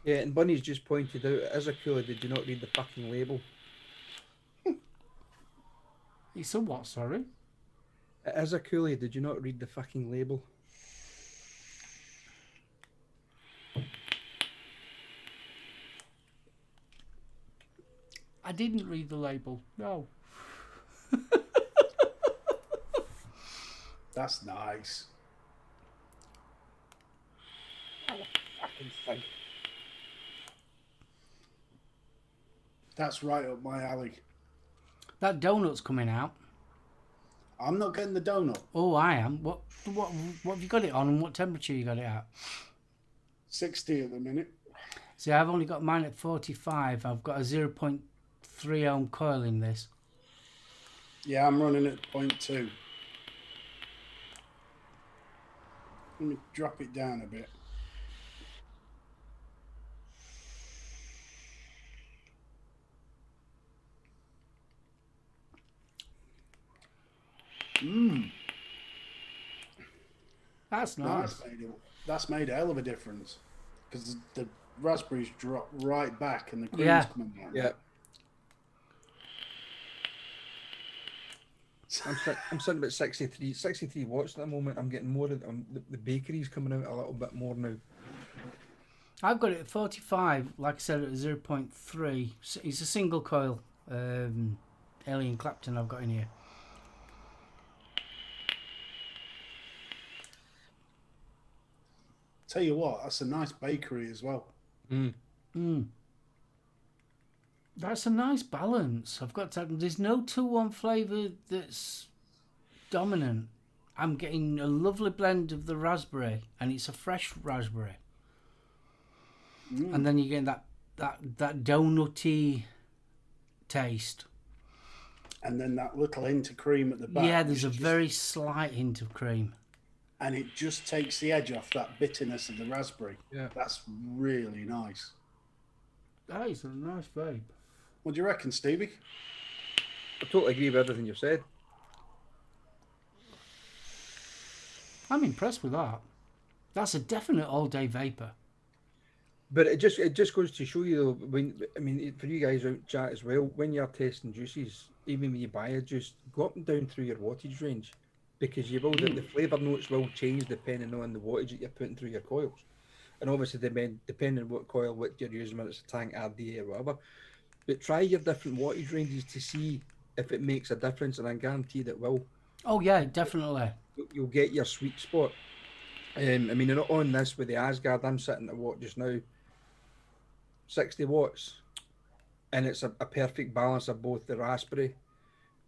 Speaker 2: Yeah, and Bunny's just pointed out, as a cooler, did you not read the fucking label?
Speaker 1: It's a what, sorry?
Speaker 2: As a coolie, did you not read the fucking label?
Speaker 1: I didn't read the label, no.
Speaker 3: That's nice.
Speaker 2: Fucking thing.
Speaker 3: That's right up my alley.
Speaker 1: That donut's coming out.
Speaker 3: I'm not getting the donut.
Speaker 1: Oh, I am. What have you got it on and what temperature you got it at?
Speaker 3: 60 at the minute.
Speaker 1: See, I've only got mine at 45. I've got a 0.3 ohm coil in this.
Speaker 3: Yeah, I'm running at 0.2. Let me drop it down a bit.
Speaker 1: That's nice.
Speaker 3: That's made a hell of a difference. Because the raspberries drop right back and the cream's
Speaker 1: Yeah.
Speaker 3: coming out.
Speaker 2: Yeah. I'm sitting about 63 watts at the moment. I'm getting more of the bakery's coming out a little bit more now.
Speaker 1: I've got it at 45, like I said, at 0.3. It's a single coil Alien Clapton I've got in here.
Speaker 3: Tell you what, that's a nice bakery as well.
Speaker 1: That's a nice balance. I've got to, there's no 2-1 flavour that's dominant. I'm getting a lovely blend of the raspberry, and it's a fresh raspberry. And then you're getting that donutty taste.
Speaker 3: And then that little hint of cream at the back.
Speaker 1: Yeah, there's a very slight hint of cream.
Speaker 3: And it just takes the edge off that bitterness of the raspberry.
Speaker 2: Yeah.
Speaker 3: That's really nice.
Speaker 1: That is a nice vape.
Speaker 3: What do you reckon, Stevie?
Speaker 2: I totally agree with everything you've said.
Speaker 1: I'm impressed with that. That's a definite all-day vapor.
Speaker 2: But it just goes to show you though, for you guys out in chat as well, when you're testing juices, even when you buy a juice, go up and down through your wattage range, because you will the flavour notes will change depending on the wattage that you're putting through your coils, and obviously depending on what coil, what you're using, whether it's a tank, RDA or whatever. But try your different wattage ranges to see if it makes a difference, and I guarantee that will.
Speaker 1: Oh yeah, definitely.
Speaker 2: You'll get your sweet spot. On this with the Asgard, I'm sitting at what just now? 60 watts. and it's a perfect balance of both the raspberry,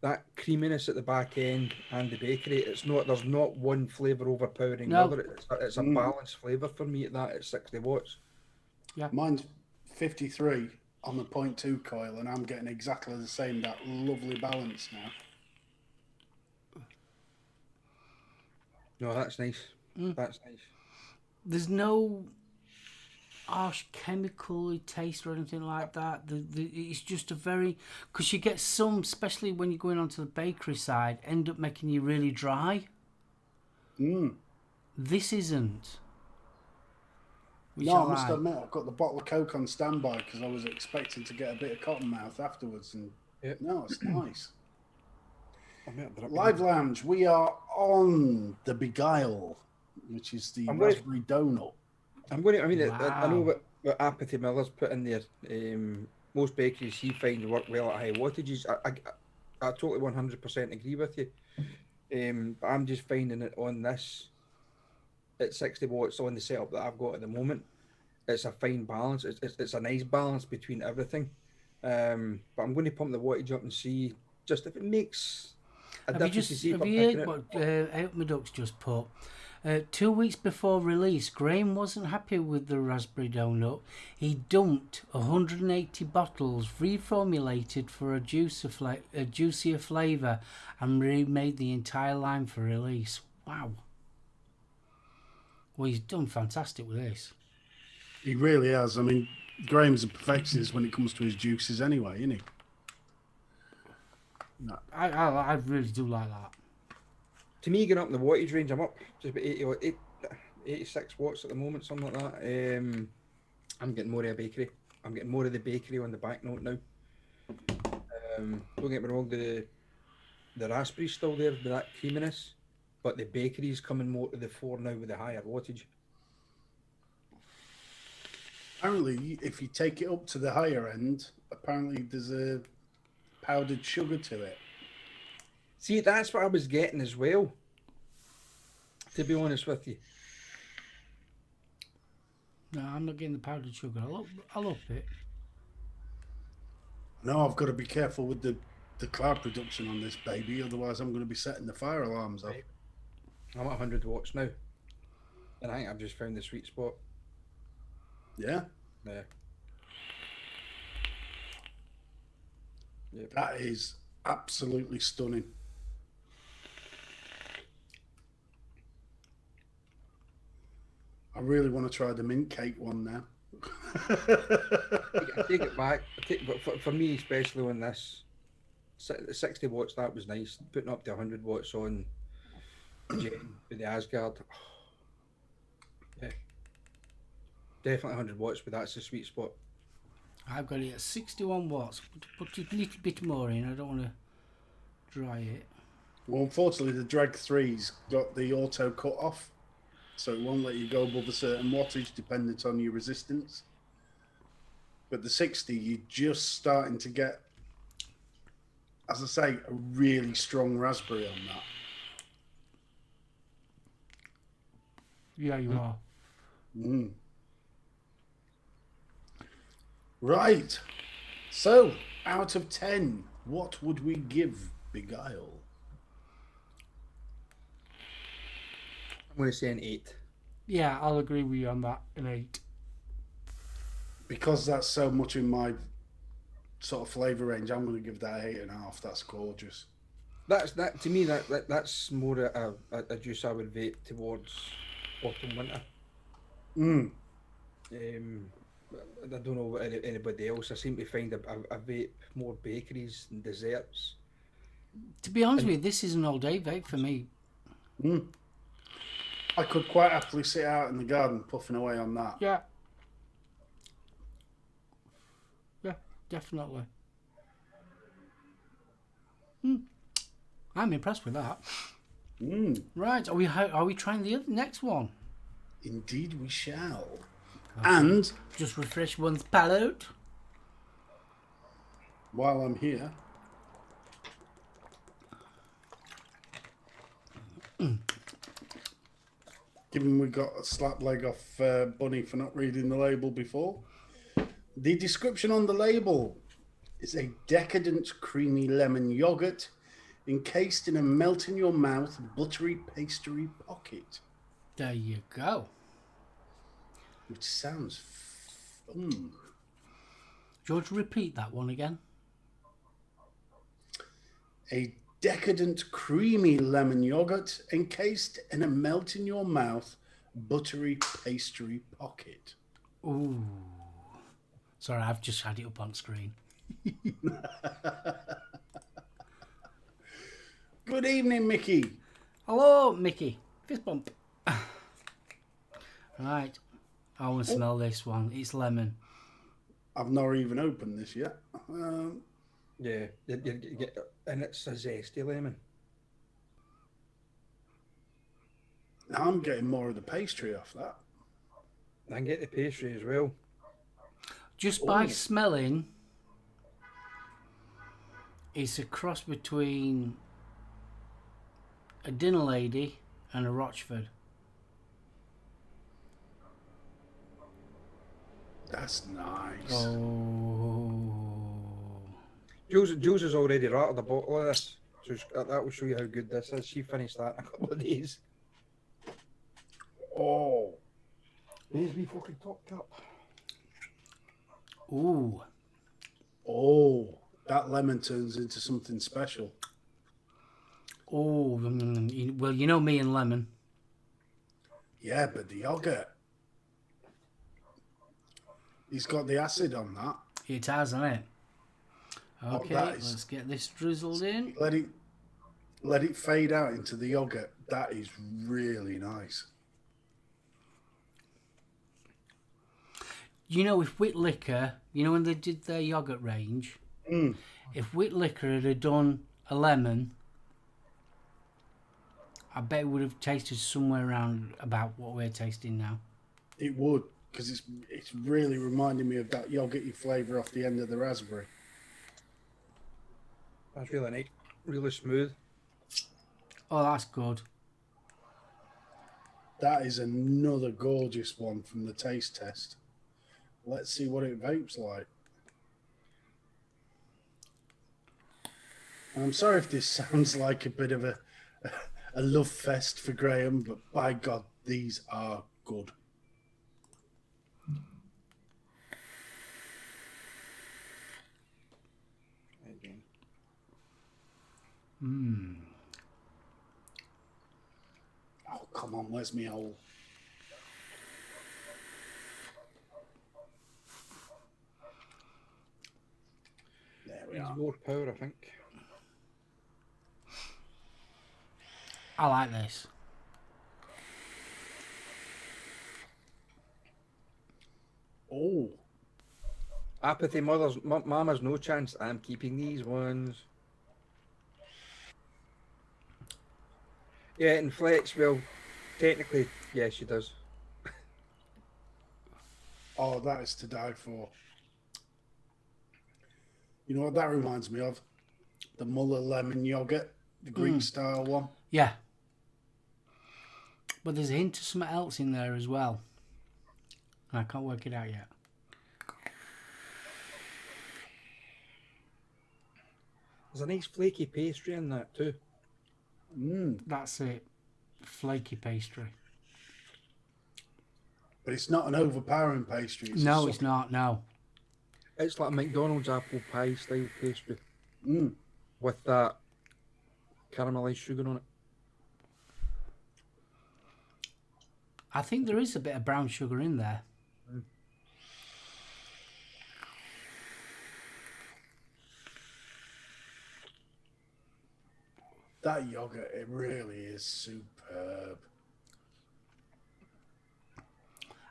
Speaker 2: that creaminess at the back end, and the bakery. There's not one flavour overpowering the
Speaker 1: No.
Speaker 2: other. It's a balanced flavour for me at 60 watts.
Speaker 3: Mine's 53 on the 0.2 coil, and I'm getting exactly the same, that lovely balance now.
Speaker 2: No, that's nice. That's nice.
Speaker 1: There's no harsh chemical taste or anything like that. It's just a very, because you get some, especially when you're going onto the bakery side, end up making you really dry. This isn't.
Speaker 3: No, I must admit, I've got the bottle of Coke on standby because I was expecting to get a bit of cotton mouth afterwards, and no, it's nice. Live Lounge, we are on the Beguile, which is the raspberry donut.
Speaker 2: I know what Apathy Miller's put in there. Most bakeries he finds work well at high wattages. I totally 100% agree with you. But I'm just finding it on this at 60 watts on the setup that I've got at the moment. It's a fine balance. It's a nice balance between everything. But I'm going to pump the wattage up and see just if it makes a difference.
Speaker 1: Have you heard what Out My Ducks just put? 2 weeks before release, Graham wasn't happy with the raspberry donut. He dumped 180 bottles, reformulated for a juicier flavour, and remade the entire line for release. Wow. Well, he's done fantastic with this.
Speaker 3: He really has. I mean, Graham's a perfectionist when it comes to his juices anyway, isn't he?
Speaker 1: No. I really do like that.
Speaker 2: To me, getting up in the wattage range, I'm up just about 86 watts at the moment, something like that. I'm getting more of a bakery. I'm getting more of the bakery on the back note now. Don't get me wrong, the raspberry's still there with that creaminess, but the bakery's coming more to the fore now with the higher wattage.
Speaker 3: Apparently, if you take it up to the higher end, apparently there's a powdered sugar to it.
Speaker 2: See, that's what I was getting as well, to be honest with you.
Speaker 1: No, I'm not getting the powdered sugar. I'll up it.
Speaker 3: No, I've got to be careful with the cloud production on this baby, otherwise I'm going to be setting the fire alarms off.
Speaker 2: I'm at 100 watts now, and I think I've just found the sweet spot.
Speaker 3: Yeah?
Speaker 2: Yeah. Yep.
Speaker 3: That is absolutely stunning. I really want to try the mint cake one now.
Speaker 2: I take it back. But for me, especially on this, 60 watts, that was nice. Putting up to 100 watts on Jen with the Asgard. Yeah. Definitely 100 watts, but that's the sweet spot.
Speaker 1: I've got it at 61 watts. Put a little bit more in. I don't want to dry it.
Speaker 3: Well, unfortunately, the Drag 3's got the auto cut off, so it won't let you go above a certain wattage dependent on your resistance. But the 60, you're just starting to get, as I say, a really strong raspberry on that.
Speaker 1: Yeah, you are.
Speaker 3: Mm. Right. So, out of 10, what would we give Beguile?
Speaker 2: I'm going to say an 8.
Speaker 1: Yeah, I'll agree with you on that. An 8.
Speaker 3: Because that's so much in my sort of flavour range, I'm going to give that 8.5. That's gorgeous.
Speaker 2: That to me, that's more a juice I would vape towards autumn winter. I don't know about anybody else. I seem to find I vape more bakeries and desserts.
Speaker 1: To be honest with you, this is an all-day vape for me.
Speaker 3: I could quite happily sit out in the garden puffing away on that.
Speaker 1: Yeah. Yeah, definitely. I'm impressed with that. Right, are we trying the next one?
Speaker 3: Indeed we shall.
Speaker 1: Okay.
Speaker 3: And
Speaker 1: just refresh one's palate.
Speaker 3: While I'm here, given we got a slap leg off Bunny for not reading the label before, the description on the label is a decadent creamy lemon yogurt encased in a melt in your mouth buttery pastry pocket,
Speaker 1: There you go.
Speaker 3: which sounds.
Speaker 1: Do you want to repeat that one again?
Speaker 3: A decadent creamy lemon yogurt encased in a melt in your mouth buttery pastry pocket.
Speaker 1: Ooh. Sorry, I've just had it up on screen.
Speaker 3: Good evening, Mickey.
Speaker 1: Hello, Mickey. Fist bump. Right. I want to smell this one. It's lemon.
Speaker 3: I've not even opened this yet.
Speaker 2: Yeah, you get, and it's a zesty lemon.
Speaker 3: I'm getting more of the pastry off that.
Speaker 2: I can get the pastry as well.
Speaker 1: Just by
Speaker 3: Ooh.
Speaker 1: smelling, it's a cross between a dinner lady and a Rochford.
Speaker 3: That's nice.
Speaker 1: Oh.
Speaker 2: Jules has already rattled a bottle of this, so that will show you how good this is. She finished that in a couple of days.
Speaker 3: Oh,
Speaker 2: There's me fucking top cup.
Speaker 1: Ooh.
Speaker 3: oh, that lemon turns into something special.
Speaker 1: Oh. Well, you know me and lemon.
Speaker 3: Yeah, but the yogurt. He's got the acid on that.
Speaker 1: It has, hasn't it? Okay,
Speaker 3: that is-
Speaker 1: let's get this drizzled in.
Speaker 3: Let it fade out into the yogurt. That is really nice.
Speaker 1: You know, if Wit Liquor, you know when they did their yogurt range, if Wit Liquor had done a lemon, I bet it would have tasted somewhere around about what we're tasting now.
Speaker 3: It would, because it's really reminding me of that yogurty flavour off the end of the raspberry.
Speaker 2: That's really nice, really smooth.
Speaker 1: Oh, that's good.
Speaker 3: That is another gorgeous one from the taste test. Let's see what it vapes like. And I'm sorry if this sounds like a bit of a love fest for Graham, but by God, these are good. Oh, come on, where's me hole? There we
Speaker 2: Needs
Speaker 3: are.
Speaker 2: more power, I think.
Speaker 1: I like this.
Speaker 3: Oh,
Speaker 2: Apathy, mama's no chance. I'm keeping these ones. Yeah, and Flex, well, technically, yeah, she does.
Speaker 3: oh, that is to die for. You know what that reminds me of? The Muller lemon yogurt, the Greek style one.
Speaker 1: Yeah. But there's a hint of something else in there as well. I can't work it out yet.
Speaker 2: There's a nice flaky pastry in that too.
Speaker 1: That's it. Flaky pastry.
Speaker 3: But it's not an overpowering pastry. It's
Speaker 1: No, it's not. No.
Speaker 2: It's like a McDonald's apple pie style pastry
Speaker 3: Mm.
Speaker 2: with that caramelized sugar on it.
Speaker 1: I think there is a bit of brown sugar in there.
Speaker 3: That yogurt, it really is superb.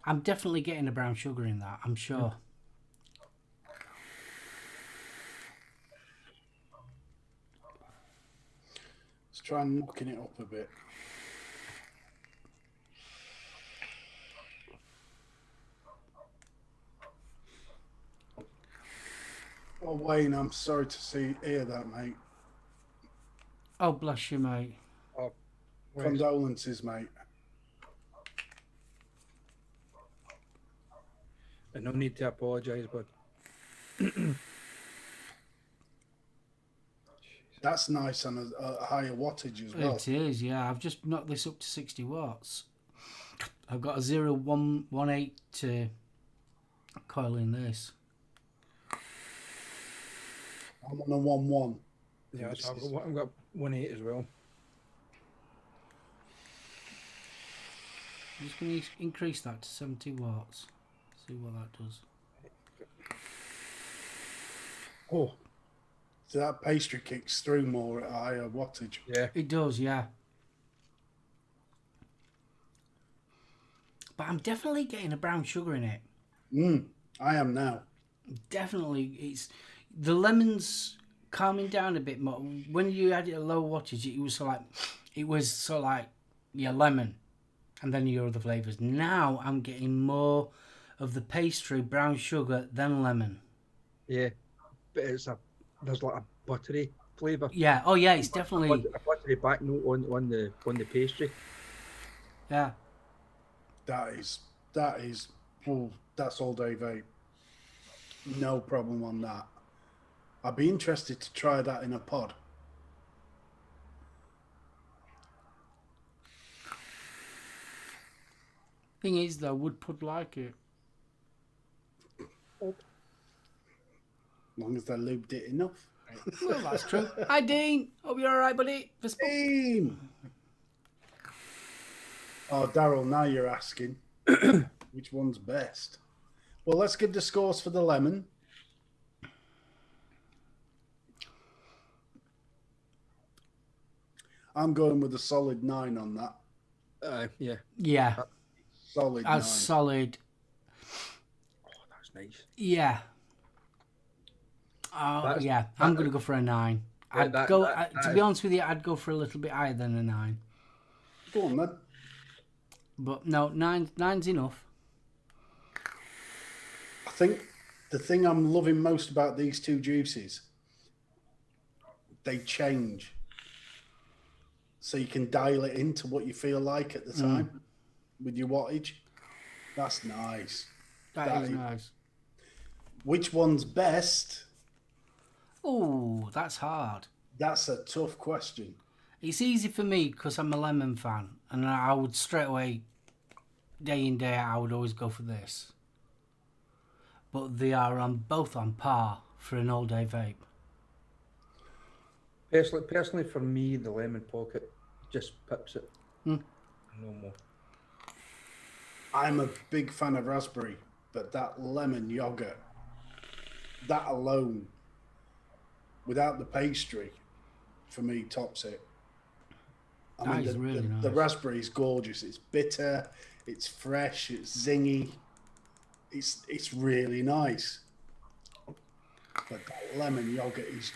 Speaker 1: I'm definitely getting a brown sugar in that. I'm sure.
Speaker 3: Let's try knocking it up a bit. Oh, Wayne, I'm sorry to hear that, mate.
Speaker 1: Oh, bless you, mate.
Speaker 2: Oh,
Speaker 3: Condolences, mate.
Speaker 2: and no need to apologise, bud.
Speaker 3: That's nice on a higher wattage as well.
Speaker 1: It is, yeah. I've just knocked this up to 60 watts. I've got a 0118 coil in this.
Speaker 3: I'm on a 1-1.
Speaker 2: Yeah, so I've got 1.8 as well.
Speaker 1: I'm just going to increase that to 70 watts. See what that does.
Speaker 2: Oh,
Speaker 3: So that pastry kicks through more at a higher wattage.
Speaker 2: yeah.
Speaker 1: It does, yeah. But I'm definitely getting a brown sugar in it.
Speaker 3: I am now.
Speaker 1: Definitely, it's the lemon's calming down a bit more. When you had it at low wattage, it was sort of like your lemon, and then your other flavors. Now I'm getting more of the pastry, brown sugar, than lemon.
Speaker 2: Yeah, but there's like a buttery flavour.
Speaker 1: Yeah. Oh yeah, it's definitely
Speaker 2: A buttery back note on the pastry.
Speaker 1: yeah.
Speaker 3: That is, that's all day vape. No problem on that. I'd be interested to try that in a pod.
Speaker 1: Thing is, though, would Pud like it?
Speaker 3: As long as they lubed it enough.
Speaker 1: Well, that's true. Hi, Dean. Hope you're all right, buddy.
Speaker 3: Team! Oh, Daryl, now you're asking which one's best. Well, let's give the scores for the lemon. I'm going with a solid 9 on that.
Speaker 2: Yeah.
Speaker 1: Yeah,
Speaker 3: Solid 9.
Speaker 1: that's solid.
Speaker 2: Oh, that's nice.
Speaker 1: Yeah. Oh,
Speaker 2: That's-
Speaker 1: yeah. I'm going to go for a 9.
Speaker 2: Yeah,
Speaker 1: I'd
Speaker 2: that-
Speaker 1: go,
Speaker 2: that-
Speaker 1: to
Speaker 2: that
Speaker 1: be
Speaker 2: is-
Speaker 1: honest with you, I'd go for a little bit higher than a 9.
Speaker 3: Go on, then.
Speaker 1: But no, nine's enough.
Speaker 3: I think the thing I'm loving most about these two juices, they change. So you can dial it into what you feel like at the time with your wattage. That's nice.
Speaker 1: That is nice.
Speaker 3: Which one's best?
Speaker 1: Oh, that's hard.
Speaker 3: That's a tough question.
Speaker 1: It's easy for me because I'm a lemon fan, and I would straight away, day in, day out, I would always go for this. But they are both on par for an all-day vape.
Speaker 2: Personally, for me, the lemon pocket just pips it. No more.
Speaker 3: I'm a big fan of raspberry, but that lemon yogurt, that alone, without the pastry, for me, tops it.
Speaker 1: That is really nice.
Speaker 3: The raspberry is gorgeous. It's bitter, it's fresh, it's zingy. It's really nice. But that lemon yogurt is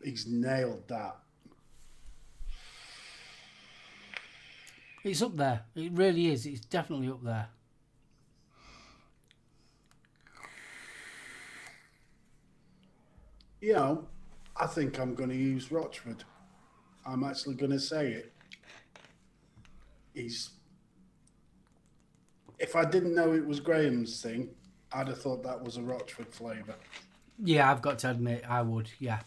Speaker 3: he's nailed that.
Speaker 1: It's up there. It really is. It's definitely up there.
Speaker 3: You know, I think I'm going to use Rochford. I'm actually going to say it. If I didn't know it was Graham's thing, I'd have thought that was a Rochford flavour.
Speaker 1: Yeah, I've got to admit, I would. Yeah.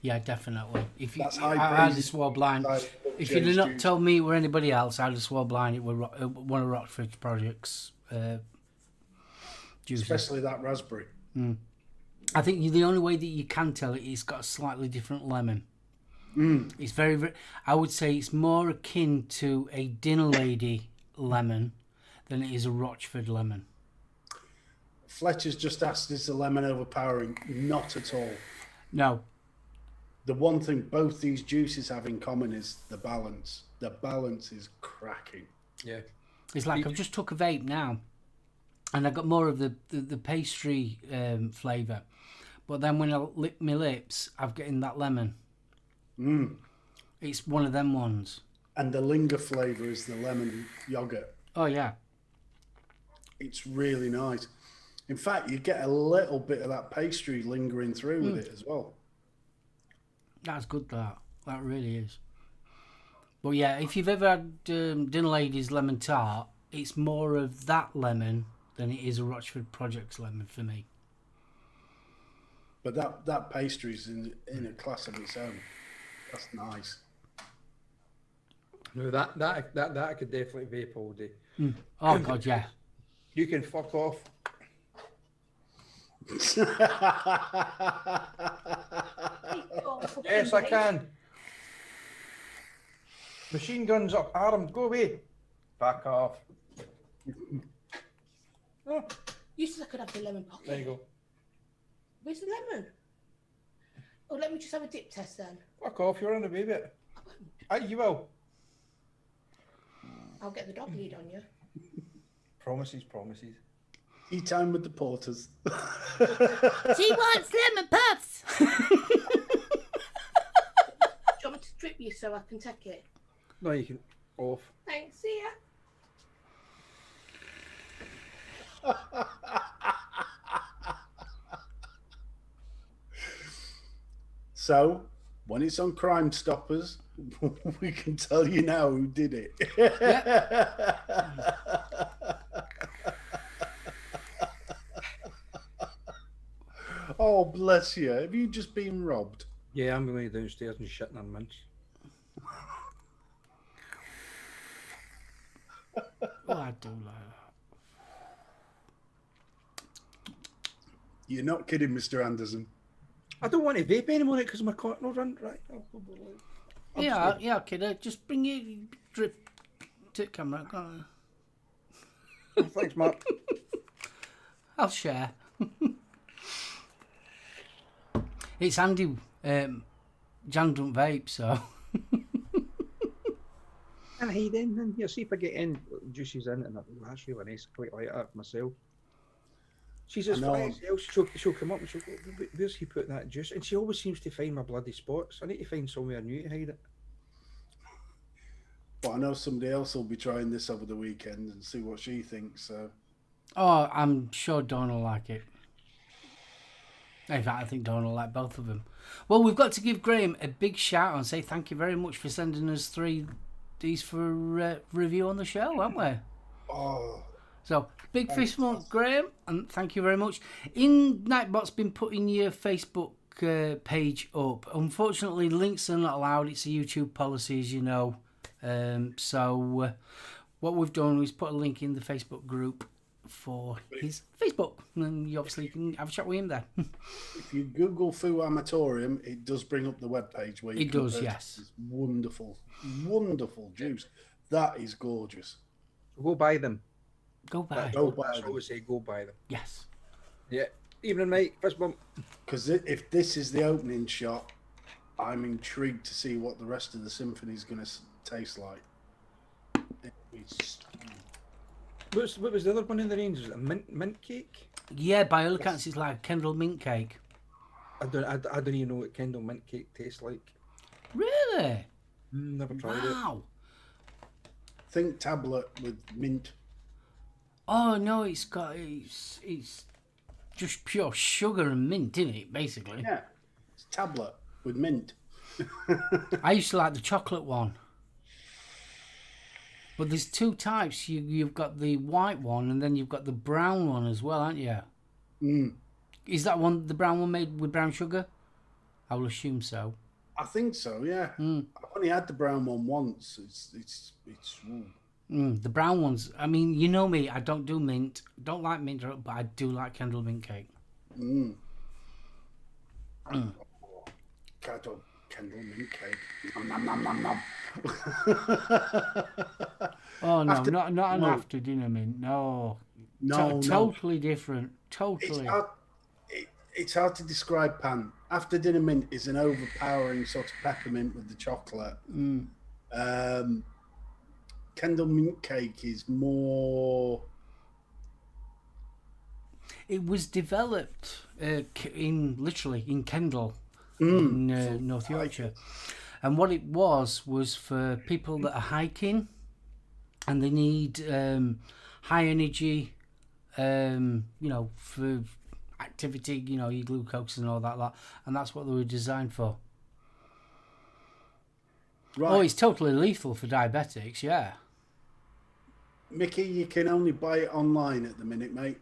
Speaker 1: Yeah, definitely. If you,
Speaker 3: That's high
Speaker 1: I'd have
Speaker 3: praise.
Speaker 1: swore blind.
Speaker 3: I love
Speaker 1: If you'd have
Speaker 3: James
Speaker 1: not
Speaker 3: Juice.
Speaker 1: told me it were anybody else, I'd have swore blind it were one of Rockford's projects. Juices.
Speaker 3: Especially that raspberry.
Speaker 1: I think the only way that you can tell it, it's got a slightly different lemon. It's very, very, I would say it's more akin to a dinner lady lemon than it is a Rochford lemon.
Speaker 3: Fletcher's just asked, is the lemon overpowering? Not at all.
Speaker 1: No.
Speaker 3: The one thing both these juices have in common is the balance. The balance is cracking.
Speaker 2: Yeah.
Speaker 1: It's like I've just took a vape now, and I got more of the pastry flavour, but then when I lick my lips, I've getting that lemon. It's one of them ones.
Speaker 3: And the linger flavour is the lemon yogurt.
Speaker 1: Oh yeah,
Speaker 3: It's really nice. In fact, you get a little bit of that pastry lingering through with it as well.
Speaker 1: that's good. That really is. But yeah, if you've ever had Dinner Lady's lemon tart, it's more of that lemon than it is a Rochford Projects lemon for me.
Speaker 3: But that pastry's in a class of its own. That's nice.
Speaker 2: No, that I could definitely vape all day.
Speaker 1: Oh God, yeah.
Speaker 2: You can fuck off. Yes, I can. Machine guns up, armed. Go away. Back off. Oh,
Speaker 5: You said I could have the lemon pocket.
Speaker 2: there you go.
Speaker 5: Where's the lemon? Oh, let me just have a dip test then.
Speaker 2: Fuck off. You're on the baby. You will.
Speaker 5: I'll get the dog lead on you.
Speaker 2: Promises, promises.
Speaker 3: Tea time with the porters.
Speaker 5: She wants lemon puffs. Do you want me to drip you so I can take it?
Speaker 2: No, you can. Off.
Speaker 5: Thanks, see ya.
Speaker 3: So, when it's on Crime Stoppers, we can tell you now who did it. Oh, bless you. Have you just been robbed?
Speaker 2: Yeah, I'm going downstairs and shitting on mints.
Speaker 1: Oh, I do like that.
Speaker 3: You're not kidding, Mr. Anderson.
Speaker 2: I don't want to vape anymore because my cotton will run right.
Speaker 1: Yeah, kiddo. Just bring your drip to the camera. Go on.
Speaker 2: Thanks, Mark.
Speaker 1: I'll share. It's handy. Jan don't vape, so.
Speaker 4: And hey, then yeah, see if I get in juices in, and that's really nice. Quite like that myself.
Speaker 2: She's as
Speaker 3: I know.
Speaker 2: funny as hell. She'll come up and she'll go, where's he put that juice? And she always seems to find my bloody spots. I need to find somewhere new to hide it.
Speaker 3: But I know somebody else will be trying this over the weekend and see what she thinks. So,
Speaker 1: Oh, I'm sure Dawn will like it. In fact, I think Dawn will like both of them. Well, we've got to give Graham a big shout and say thank you very much for sending us 3 these for review on the show, haven't we?
Speaker 3: oh,
Speaker 1: So, big fist bump, Graham, and thank you very much. Nightbot's been putting your Facebook page up. Unfortunately, links are not allowed. It's a YouTube policy, as you know. So, what we've done is put a link in the Facebook group for his Facebook, and you obviously can have a chat with him there.
Speaker 3: if you Google Foo Amatorium, it does bring up the webpage where you
Speaker 1: It
Speaker 3: can
Speaker 1: does,
Speaker 3: purchase
Speaker 1: yes.
Speaker 3: this wonderful, wonderful juice. That is gorgeous.
Speaker 2: Go buy them.
Speaker 1: Go back.
Speaker 3: Go buy
Speaker 2: That's
Speaker 3: them.
Speaker 2: what we say, go buy them.
Speaker 1: Yes.
Speaker 2: Yeah. Evening, mate. Fist bump.
Speaker 3: Because if this is the opening shot, I'm intrigued to see what the rest of the symphony is going to taste like. It's,
Speaker 2: What was the other one in the range? Was it a mint cake?
Speaker 1: Yeah, by all accounts, it's like a Kendall mint cake.
Speaker 2: I don't even know what Kendall mint cake tastes like.
Speaker 1: Really?
Speaker 2: Never tried it.
Speaker 1: Wow.
Speaker 3: think tablet with mint.
Speaker 1: Oh no, it's just pure sugar and mint, isn't it? Basically.
Speaker 3: Yeah, it's tablet with mint.
Speaker 1: I used to like the chocolate one. But there's 2 types. You've got the white one and then you've got the brown one as well, aren't you?
Speaker 3: Mm.
Speaker 1: Is that one the brown one made with brown sugar? I will assume so.
Speaker 3: I think so. Yeah,
Speaker 1: Mm.
Speaker 3: I've only had the brown one once. It's ooh.
Speaker 1: The brown ones. I mean, you know me. I don't do mint. Don't like mint, but I do like Kendall mint cake.
Speaker 3: Mm. Kendall mint cake. Nom, nom, nom, nom, nom.
Speaker 1: Oh no,
Speaker 3: After-
Speaker 1: not an
Speaker 3: no.
Speaker 1: after dinner mint. No.
Speaker 3: No,
Speaker 1: Totally different. Totally.
Speaker 3: It's hard to describe, Pan. After dinner mint is an overpowering sort of peppermint with the chocolate. Kendall mint cake is more.
Speaker 1: It was developed in Kendal, in North Yorkshire, and what it was for people that are hiking, and they need high energy, for activity, your glucose and all that lot, and that's what they were designed for.
Speaker 3: Right.
Speaker 1: Oh, it's totally lethal for diabetics, yeah.
Speaker 3: Mickey, you can only buy it online at the minute, mate.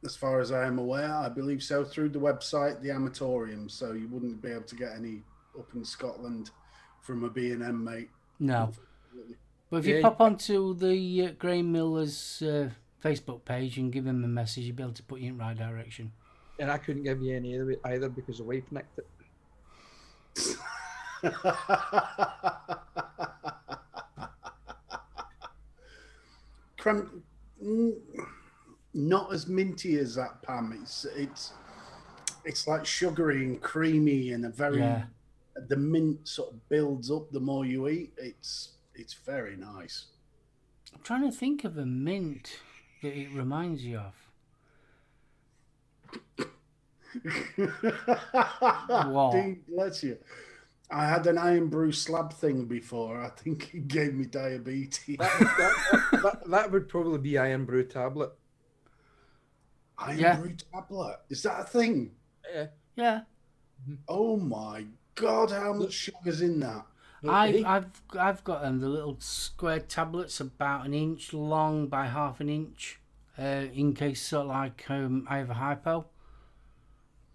Speaker 3: as far as I am aware. I believe so, through the website, the Amatorium. So you wouldn't be able to get any up in Scotland from a B&M mate.
Speaker 1: No.
Speaker 3: Unfortunately.
Speaker 1: But if you
Speaker 2: Yeah.
Speaker 1: pop onto the Graham Miller's Facebook page and give him a message, you'll be able to put you in the right direction.
Speaker 4: And I couldn't give you any either because the wife nicked it.
Speaker 3: Creme, not as minty as that, Pam. It's like sugary and creamy and a very
Speaker 1: Yeah.
Speaker 3: the mint sort of builds up the more you eat. It's very nice.
Speaker 1: I'm trying to think of a mint that it reminds you of. What?
Speaker 3: Dean, bless you. I had an iron brew slab thing before. I think it gave me diabetes.
Speaker 2: That would probably be Iron Brew tablet.
Speaker 3: Iron
Speaker 1: Yeah.
Speaker 3: brew tablet. Is that a thing?
Speaker 2: Yeah.
Speaker 1: Yeah.
Speaker 3: Oh my God, how much sugar's in that?
Speaker 1: I've got the little square tablets about an inch long by half an inch, in case sort of like I have a hypo,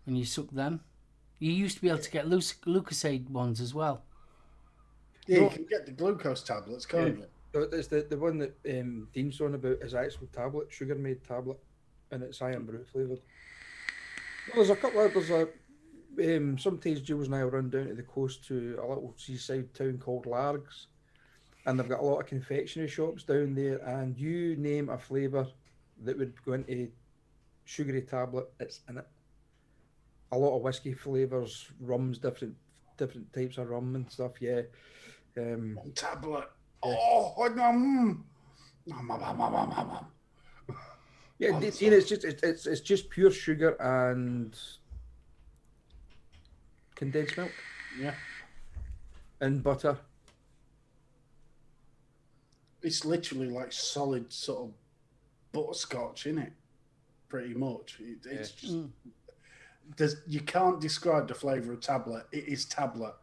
Speaker 1: and you suck them. You used to be able to get Lucasade ones as well.
Speaker 3: Yeah, you can get the glucose tablets, can't you?
Speaker 2: It's the one that Dean's on about is actual tablet, sugar made tablet, and it's Iron Brew flavoured. Well, there's a couple of sometimes Jules and I will run down to the coast to a little seaside town called Largs, and they've got a lot of confectionery shops down there, and you name a flavour that would go into sugary tablet, it's in it. A lot of whiskey flavours, rums, different types of rum and stuff, yeah.
Speaker 3: Tablet.
Speaker 2: Yeah.
Speaker 3: Oh,
Speaker 2: Yeah,
Speaker 3: Oh,
Speaker 2: Dean, it's just pure sugar and condensed milk
Speaker 3: yeah.
Speaker 2: and butter.
Speaker 3: It's literally like solid sort of butterscotch, isn't it? Pretty much. It's just you can't describe the flavour of tablet. It is tablet.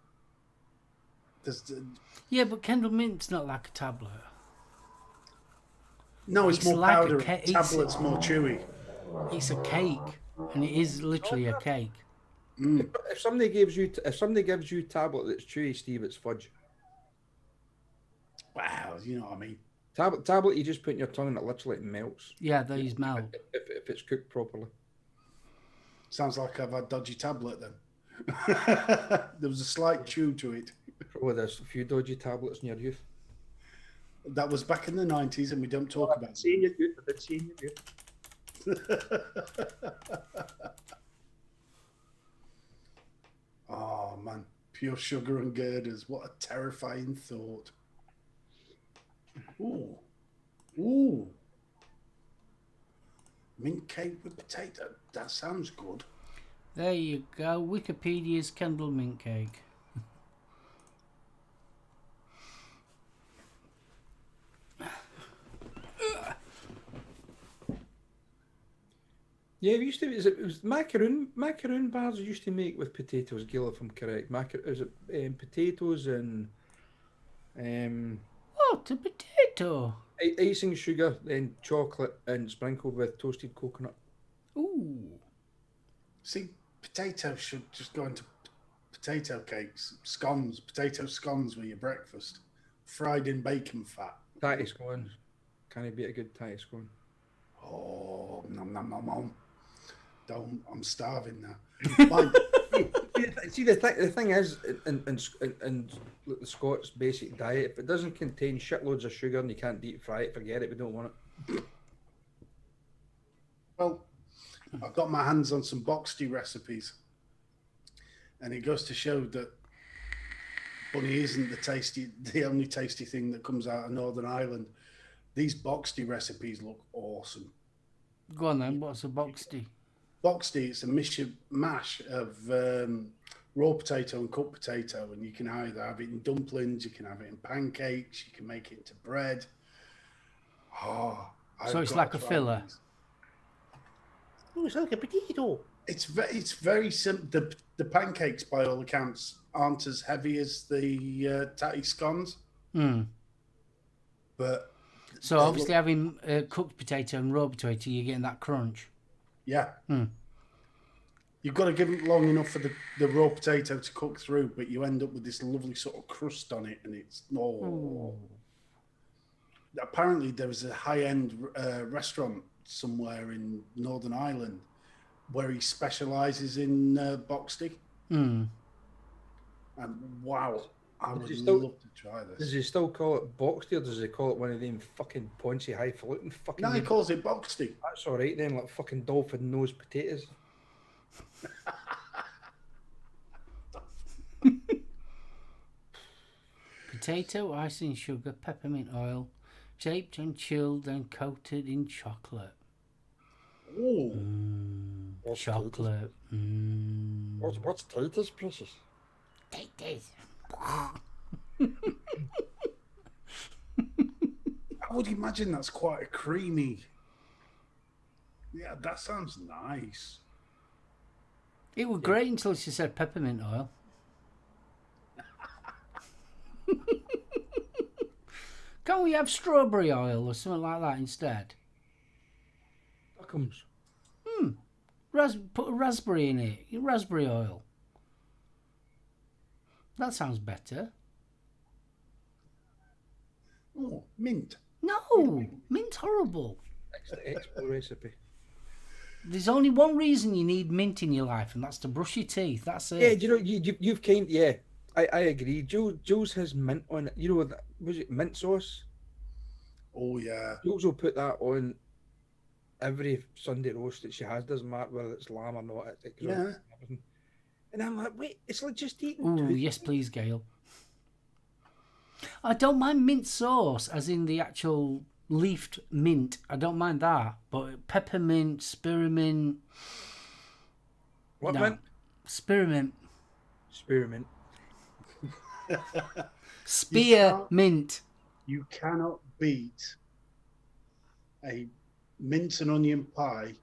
Speaker 1: Yeah, but Kendall Mint's not like a tablet.
Speaker 3: No, it's more
Speaker 1: like a
Speaker 3: powder.
Speaker 1: ca- it's-
Speaker 3: Tablet's more chewy.
Speaker 1: It's a cake, and it is literally a cake.
Speaker 2: If somebody gives you tablet that's chewy, Steve, it's fudge.
Speaker 3: Wow, you know what I mean?
Speaker 2: Tablet, you just put in your tongue and it literally melts
Speaker 1: Yeah, these melt.
Speaker 2: if it's cooked properly.
Speaker 3: Sounds like I've had dodgy tablet then. There was a slight chew to it.
Speaker 2: Probably there's a few dodgy tablets in your youth.
Speaker 3: That was back in the 90s and we don't talk about
Speaker 4: Seeing you good, I've been seeing you good.
Speaker 3: Oh man, pure sugar and girders. What a terrifying thought. Ooh. Ooh. Mint cake with potato. That sounds good.
Speaker 1: There you go. Wikipedia's Kendall Mint cake.
Speaker 2: Yeah, it used to. It was macaroon bars used to make with potatoes. Gil, if I'm correct, is it potatoes and
Speaker 1: What, a potato?
Speaker 2: icing sugar, then chocolate, and sprinkled with toasted coconut.
Speaker 1: Ooh.
Speaker 3: See, potatoes should just go into potato cakes, scones, potato scones with your breakfast, fried in bacon fat.
Speaker 2: Tatty scones. Can it be a good tatty scone?
Speaker 3: Oh, nom nom nom nom. Don't, I'm starving now. Mine,
Speaker 2: See, the thing is, in the Scots basic diet, if it doesn't contain shitloads of sugar and you can't deep fry it, forget it. We don't want it.
Speaker 3: well, I've got my hands on some boxty recipes, and it goes to show that bunny isn't the only tasty thing that comes out of Northern Ireland. These boxty recipes look awesome.
Speaker 1: Go on then, what's a boxty?
Speaker 3: Boxty, it's a mash of raw potato and cooked potato, and you can either have it in dumplings, you can have it in pancakes, you can make it into bread. Oh,
Speaker 1: So it's like a filler.
Speaker 5: Oh, it's like a potato.
Speaker 3: It's very simple. The pancakes, by all accounts, aren't as heavy as the tatty scones, but
Speaker 1: So obviously having cooked potato and raw potato, you're getting that crunch.
Speaker 3: Yeah.
Speaker 1: Hmm.
Speaker 3: You've got to give it long enough for the raw potato to cook through, but you end up with this lovely sort of crust on it, and it's Apparently, there was a high-end restaurant somewhere in Northern Ireland where he specialises in boxty.
Speaker 1: Hmm.
Speaker 3: And wow, I would
Speaker 2: still-
Speaker 3: love to try
Speaker 2: Does
Speaker 3: this.
Speaker 2: he still call it boxed or does he call it one of them fucking paunchy highfalutin fucking
Speaker 3: No, he
Speaker 2: names?
Speaker 3: calls it boxty.
Speaker 2: That's alright then, like fucking dolphin nose potatoes.
Speaker 1: Potato, icing, sugar, peppermint oil, shaped and chilled and coated in chocolate.
Speaker 3: Oh,
Speaker 2: What's
Speaker 1: Chocolate.
Speaker 2: What's taters, precious?
Speaker 1: Taters.
Speaker 3: I would imagine that's quite a creamy. Yeah, that sounds nice.
Speaker 1: It was great until she said peppermint oil. Can't we have strawberry oil or something like that instead?
Speaker 2: Duckums.
Speaker 1: Put a raspberry in it. Raspberry oil. That sounds better.
Speaker 3: Oh, mint.
Speaker 1: No, mint's horrible.
Speaker 2: Expo recipe.
Speaker 1: There's only one reason you need mint in your life, and that's to brush your teeth. That's it.
Speaker 2: Yeah, do you know you've kind I agree. Jules has mint on it. You know that was it mint sauce?
Speaker 3: Oh yeah.
Speaker 2: Jules will put that on every Sunday roast that she has. Doesn't matter whether it's lamb or not. It goes on
Speaker 3: Yeah.
Speaker 2: everything. And I'm like, wait, it's like just eating.
Speaker 1: Ooh,
Speaker 2: toothpaste.
Speaker 1: yes, please, Gail. I don't mind mint sauce, as in the actual leafed mint. I don't mind that. But peppermint, spearmint...
Speaker 2: What
Speaker 1: no.
Speaker 2: mint?
Speaker 1: Spearmint.
Speaker 2: Spearmint.
Speaker 1: Spearmint.
Speaker 3: You cannot beat a mint and onion pie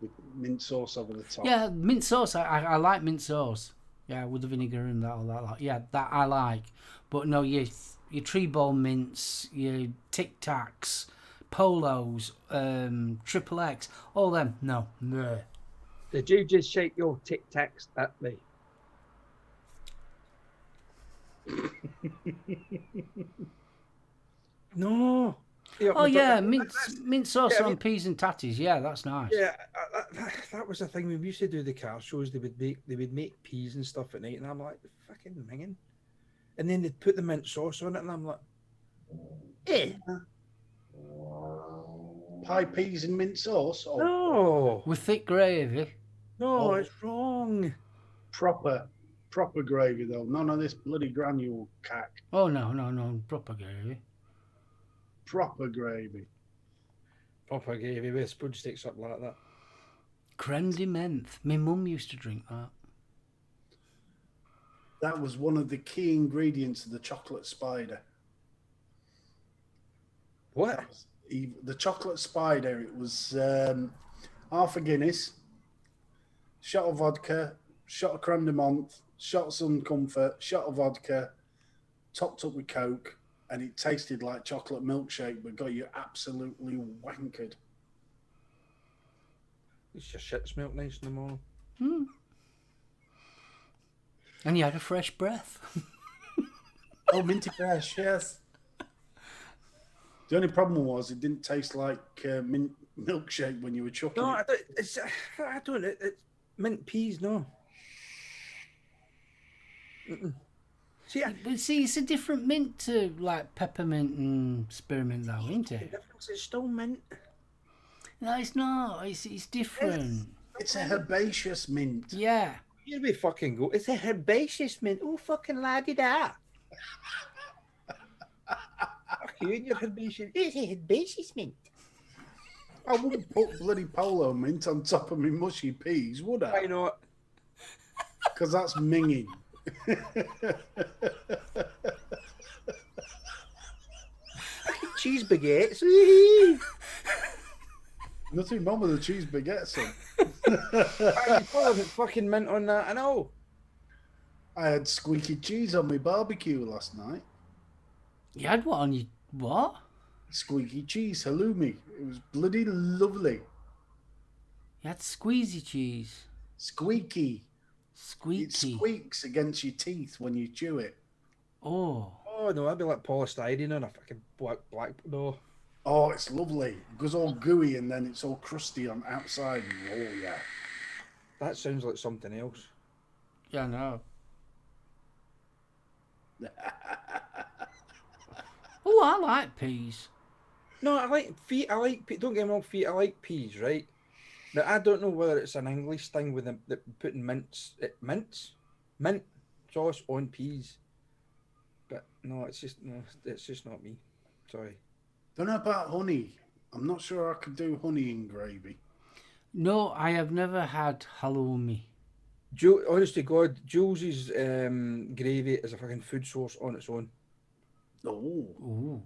Speaker 3: with mint sauce over the top.
Speaker 1: Yeah, mint sauce. I like mint sauce. Yeah, with the vinegar and that, all that. Yeah, that I like. But no, your tree ball mints, your Tic Tacs, Polos, Triple X, all them. No.
Speaker 4: Did you just shake your Tic Tacs at me?
Speaker 2: No. Yeah,
Speaker 1: Oh
Speaker 2: but
Speaker 1: yeah,
Speaker 2: that-
Speaker 1: mint sauce
Speaker 2: yeah, I
Speaker 1: on
Speaker 2: mean-
Speaker 1: peas and tatties. Yeah, that's nice.
Speaker 2: Yeah, that was the thing when we used to do the car shows. They would make peas and stuff at night, and I'm like, fucking minging. And then they'd put the mint sauce on it, and I'm like, eh,
Speaker 3: Pie, peas, and mint sauce. Oh,
Speaker 2: no,
Speaker 1: With thick gravy.
Speaker 2: no,
Speaker 3: Oh.
Speaker 2: it's wrong.
Speaker 3: proper gravy though. None of this bloody granule cack.
Speaker 1: Oh no, proper gravy.
Speaker 3: Proper gravy.
Speaker 2: Proper gravy with spoon sticks up like that.
Speaker 1: Creme de menthe. My mum used to drink that.
Speaker 3: That was one of the key ingredients of the chocolate spider.
Speaker 2: What?
Speaker 3: The chocolate spider. It was half a Guinness, shot of vodka, shot of creme de menthe, shot of sun comfort, shot of vodka, topped up with Coke, and it tasted like chocolate milkshake, but got you absolutely wankered.
Speaker 2: It's your shit smelt nice in the morning.
Speaker 1: And you had a fresh breath.
Speaker 3: Oh, minty fresh, yes. The only problem was it didn't taste like mint milkshake when you were chucking
Speaker 2: No,
Speaker 3: it.
Speaker 2: I don't. It's mint peas, no. Mm-mm. See,
Speaker 1: But see, it's a different mint to like peppermint and spearmint though, isn't
Speaker 2: the
Speaker 1: it?
Speaker 2: difference is still mint.
Speaker 1: No, it's not. It's different.
Speaker 3: It's a herbaceous mint.
Speaker 1: Yeah.
Speaker 2: Here we fucking go. It's a herbaceous mint. Oh, fucking laddie da. Fuck you and your herbaceous. It's a herbaceous mint.
Speaker 3: I wouldn't put bloody polo mint on top of my mushy peas, would
Speaker 2: Why
Speaker 3: I?
Speaker 2: not?
Speaker 3: Because that's minging.
Speaker 2: Cheese baguettes.
Speaker 3: Nothing wrong with the cheese baguettes. Son.
Speaker 2: I put fucking mint on that and all.
Speaker 3: I had squeaky cheese on my barbecue last night.
Speaker 1: You had what on you? What?
Speaker 3: Squeaky cheese halloumi. It was bloody lovely.
Speaker 1: You had squeezy cheese.
Speaker 3: Squeaky. It
Speaker 1: Squeaky.
Speaker 3: squeaks against your teeth when you chew it.
Speaker 1: Oh.
Speaker 2: Oh no, that'd be like polystyrene and a fucking black. No.
Speaker 3: Oh, it's lovely. It goes all gooey and then it's all crusty on outside. Oh, yeah.
Speaker 2: That sounds like something else.
Speaker 1: Yeah, no. Oh, I like peas.
Speaker 2: No, I like feet. Don't get me wrong, feet. I like peas, right? Now I don't know whether it's an English thing with them that putting mint sauce on peas. But no, it's just not me. Sorry.
Speaker 3: Don't know about honey. I'm not sure I could do honey in gravy.
Speaker 1: No, I have never had halloumi.
Speaker 2: Honest to God, Jules's gravy is a fucking food source on its own.
Speaker 3: Oh,
Speaker 1: Ooh.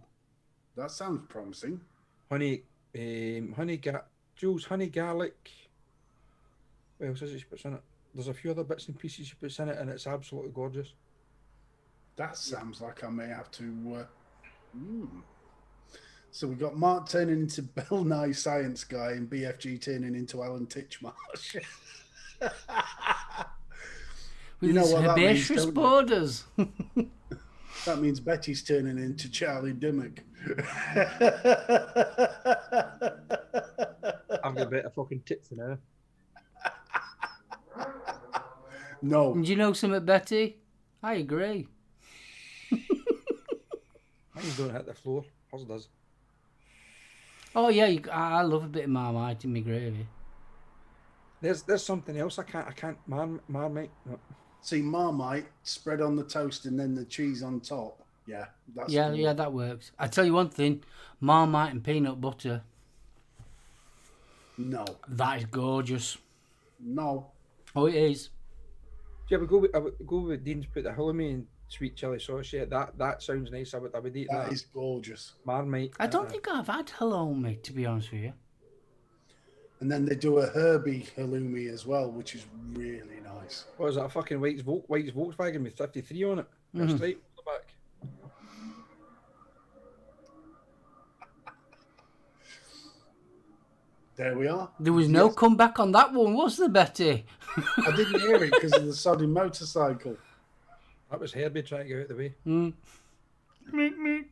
Speaker 3: that sounds promising.
Speaker 2: Jules, honey, garlic. What else is it she puts in it? There's a few other bits and pieces she puts in it, and it's absolutely gorgeous.
Speaker 3: That sounds like I may have to. So we got Mark turning into Bill Nye Science Guy and BFG turning into Alan Titchmarsh.
Speaker 1: With
Speaker 3: You know
Speaker 1: his
Speaker 3: what that means,
Speaker 1: herbaceous
Speaker 3: don't you?
Speaker 1: borders.
Speaker 3: That means Betty's turning into Charlie Dimmock.
Speaker 2: I've got better fucking tits than her.
Speaker 3: No,
Speaker 1: And you know something, Betty? I agree.
Speaker 2: Mine don't hit the floor. Hers does.
Speaker 1: Oh yeah, I love a bit of Marmite in my gravy.
Speaker 2: There's something else I can't Marmite. No.
Speaker 3: see Marmite spread on the toast and then the cheese on top. Yeah, that's
Speaker 1: Yeah,
Speaker 3: cool.
Speaker 1: yeah, that works. I tell you one thing, Marmite and peanut butter,
Speaker 3: No,
Speaker 1: that is gorgeous.
Speaker 3: no.
Speaker 1: Oh, it is.
Speaker 2: Yeah, I would go with Dean's put the halloumi and sweet chili sauce. Yeah, that sounds nice. I would eat that.
Speaker 3: That is gorgeous.
Speaker 2: Marmite.
Speaker 1: I don't think I've had halloumi, to be honest with you.
Speaker 3: And then they do a herby halloumi as well, which is really nice.
Speaker 2: What is that? A fucking White's Volkswagen with 53 on it. That's right. The back.
Speaker 3: There we are.
Speaker 1: There was no comeback on that one, was there, Betty?
Speaker 3: I didn't hear it because of the sodding motorcycle.
Speaker 2: That was Herbie trying to get out of the way.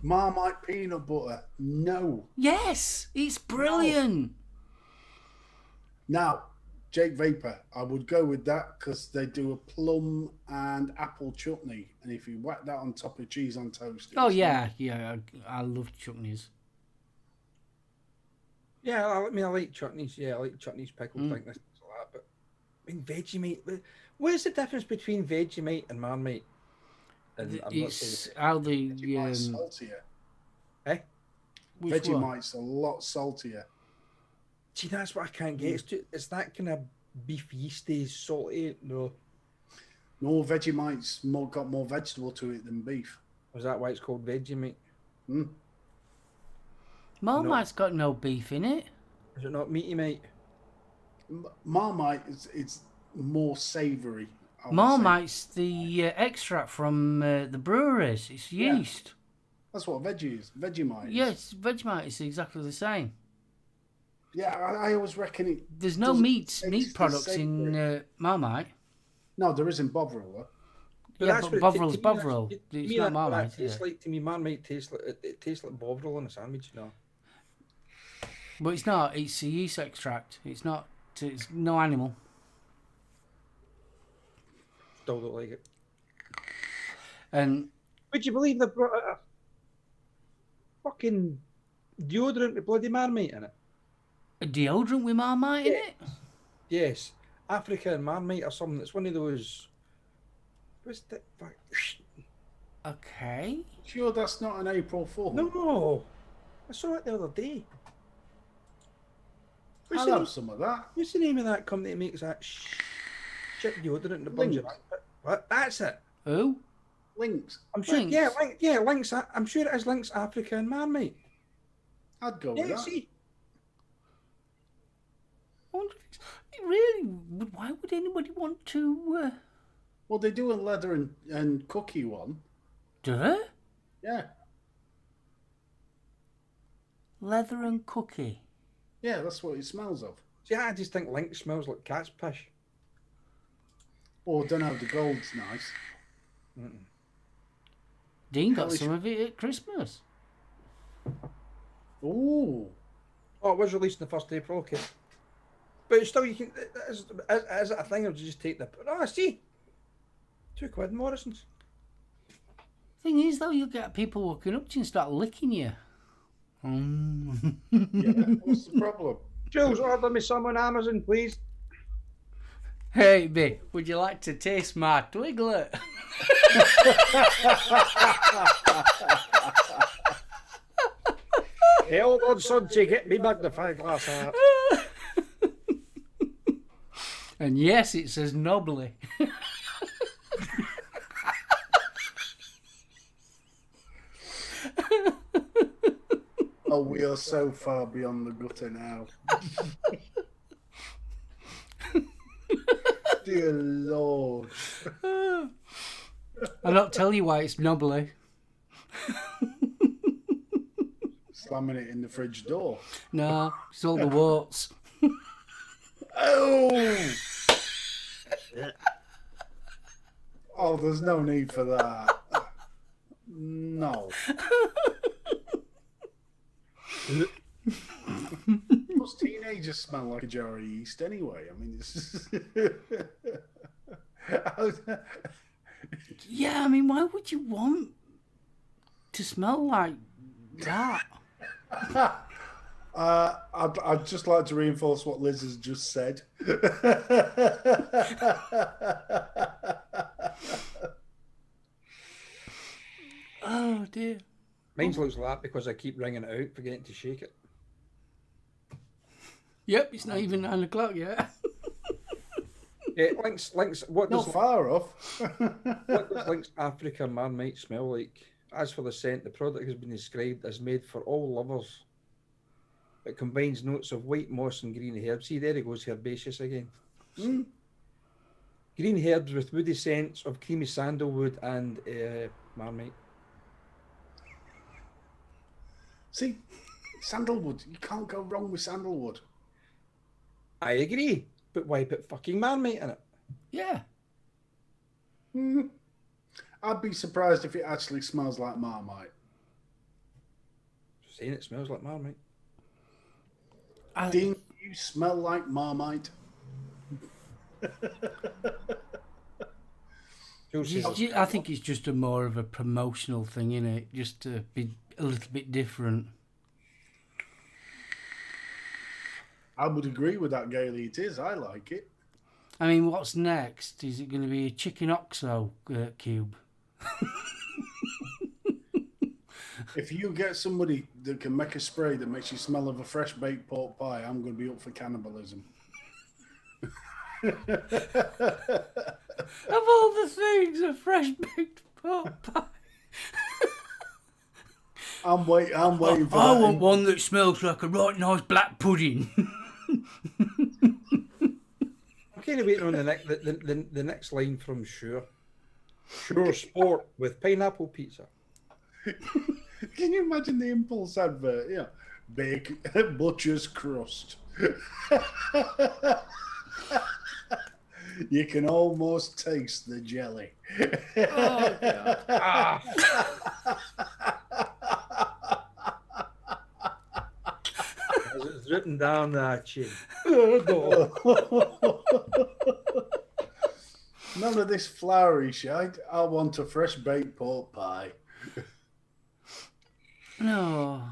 Speaker 3: Marmite peanut butter. No.
Speaker 1: Yes, it's brilliant.
Speaker 3: Now, Jake Vapor, I would go with that because they do a plum and apple chutney. And if you whack that on top of cheese on toast.
Speaker 1: Oh
Speaker 3: it's
Speaker 1: yeah, yeah, I love chutneys.
Speaker 2: Yeah, I like chutneys. Yeah, I like chutneys, pickled things like that. But I mean, Vegemite. What is the difference between Vegemite and Marmite? And I'm not saying
Speaker 1: It's how the
Speaker 3: Vegemite's saltier.
Speaker 2: Eh?
Speaker 1: which one?
Speaker 3: Vegemite's a lot saltier.
Speaker 2: See, that's what I can't get. It's that kind of beef yeasty, salty. No,
Speaker 3: No, Vegemite's got more vegetable to it than beef.
Speaker 2: is that why it's called Vegemite?
Speaker 1: Marmite's got no beef in it.
Speaker 2: Is it not meaty, mate?
Speaker 3: Marmite is more savoury. I would say.
Speaker 1: Marmite's the extract from the breweries. It's yeast.
Speaker 3: That's what veggie is. Vegemite.
Speaker 1: Yes, Vegemite is exactly the same.
Speaker 3: Yeah, I always reckon it.
Speaker 1: There's no
Speaker 3: doesn't
Speaker 1: meat
Speaker 3: taste the
Speaker 1: products
Speaker 3: same.
Speaker 1: in Marmite.
Speaker 3: No, there isn't Bovril. Though.
Speaker 1: Yeah,
Speaker 2: that's
Speaker 1: but
Speaker 2: what
Speaker 1: Bovrил's
Speaker 2: to me, that's-
Speaker 1: Bovril.
Speaker 2: to
Speaker 1: It's
Speaker 2: me,
Speaker 1: not
Speaker 2: that's what
Speaker 1: Marmite,
Speaker 2: that tastes
Speaker 1: is it?
Speaker 2: like. To me, Marmite tastes like it tastes like Bovril on a sandwich. You know.
Speaker 1: But it's not. It's a yeast extract. It's not. It's no animal.
Speaker 2: Still don't like it.
Speaker 1: And
Speaker 2: Would you believe they brought out a fucking deodorant with bloody Marmite in it?
Speaker 1: a deodorant with Marmite in it.
Speaker 2: Yes, Africa and Marmite or something. It's one of those. What's that?
Speaker 1: Okay.
Speaker 3: Sure, that's not an April Fool.
Speaker 2: No, I saw it the other day. What's
Speaker 3: I'll
Speaker 2: the,
Speaker 3: have
Speaker 2: name,
Speaker 3: some of that.
Speaker 2: what's the name of that company that makes that shit deodorant that burns your
Speaker 3: Lynx.
Speaker 2: armpit? What? That's it.
Speaker 1: Who?
Speaker 3: Lynx.
Speaker 2: I'm sure.
Speaker 1: Lynx?
Speaker 2: Yeah, Lynx. I'm sure it is Lynx Africa and Marmite.
Speaker 3: I'd go
Speaker 2: Yeah,
Speaker 3: with that.
Speaker 2: see.
Speaker 1: I wonder if it really would. Why would anybody want to?
Speaker 3: Well, they do a leather and cookie one.
Speaker 1: Do they?
Speaker 3: Yeah.
Speaker 1: Leather and cookie.
Speaker 3: Yeah, that's what it smells of.
Speaker 2: See, I just think Link smells like cat's pish.
Speaker 3: Oh, I don't know. The gold's nice.
Speaker 1: Dean got
Speaker 3: Hellish.
Speaker 1: some of it at Christmas.
Speaker 3: Ooh.
Speaker 2: Oh, it was released on the 1st April, okay. But still, you can. Is it a thing, or do you just take the? Oh, I see. £2 Morrison's.
Speaker 1: Thing is, though, you'll get people walking up to you and start licking you.
Speaker 3: Yeah, what's the problem?
Speaker 4: Jules, order me some on Amazon, please.
Speaker 1: Hey, B, would you like to taste my Twiglet?
Speaker 4: Hey, hold on, son, to get me magnifying glass hat.
Speaker 1: And yes, it's as knobbly.
Speaker 3: Oh, we are so far beyond the gutter now. Dear Lord.
Speaker 1: I'll not tell you why it's knobbly.
Speaker 3: Slamming it in the fridge door.
Speaker 1: No, it's all the warts.
Speaker 3: Oh! Oh, there's no need for that. No. Most teenagers smell like a jar of yeast anyway. I mean, it's
Speaker 1: Yeah, I mean, why would you want to smell like that?
Speaker 3: I'd just like to reinforce what Liz has just said.
Speaker 1: Oh, dear.
Speaker 2: Mine looks like that because I keep ringing it out, forgetting to shake it.
Speaker 1: Yep, it's not even 9 o'clock yet.
Speaker 2: Link's. What
Speaker 3: Not
Speaker 2: does
Speaker 3: far off.
Speaker 2: what does Link's Africa Marmite smell like? As for the scent, the product has been described as made for all lovers. It combines notes of white moss and green herbs. See, there he goes, herbaceous again. Green herbs with woody scents of creamy sandalwood and marmite.
Speaker 3: See, sandalwood. You can't go wrong with sandalwood.
Speaker 2: I agree, but why put fucking marmite in it?
Speaker 1: Yeah.
Speaker 3: I'd be surprised if it actually smells like Marmite.
Speaker 2: Saying it smells like marmite.
Speaker 3: Dean, you smell like Marmite.
Speaker 1: I think it's just a more of a promotional thing, innit? Just to be a little bit different.
Speaker 3: I would agree with that, Gailey. It is. I like it.
Speaker 1: I mean, what's next? Is it going to be a chicken oxo cube?
Speaker 3: If you get somebody that can make a spray that makes you smell of a fresh baked pork pie, I'm going to be up for cannibalism.
Speaker 1: Of all the things, a fresh baked pork pie.
Speaker 3: I'm waiting for
Speaker 1: I
Speaker 3: that.
Speaker 1: want one that smells like a right nice black pudding.
Speaker 2: I'm kind of waiting on the next line from Sure. Sure Sport with pineapple pizza.
Speaker 3: Can you imagine the Impulse advert? Yeah, bake butcher's crust. You can almost taste the jelly.
Speaker 1: Oh, God.
Speaker 2: It's written down that chin.
Speaker 3: None of this floury shite. I want a fresh baked pork pie.
Speaker 1: No.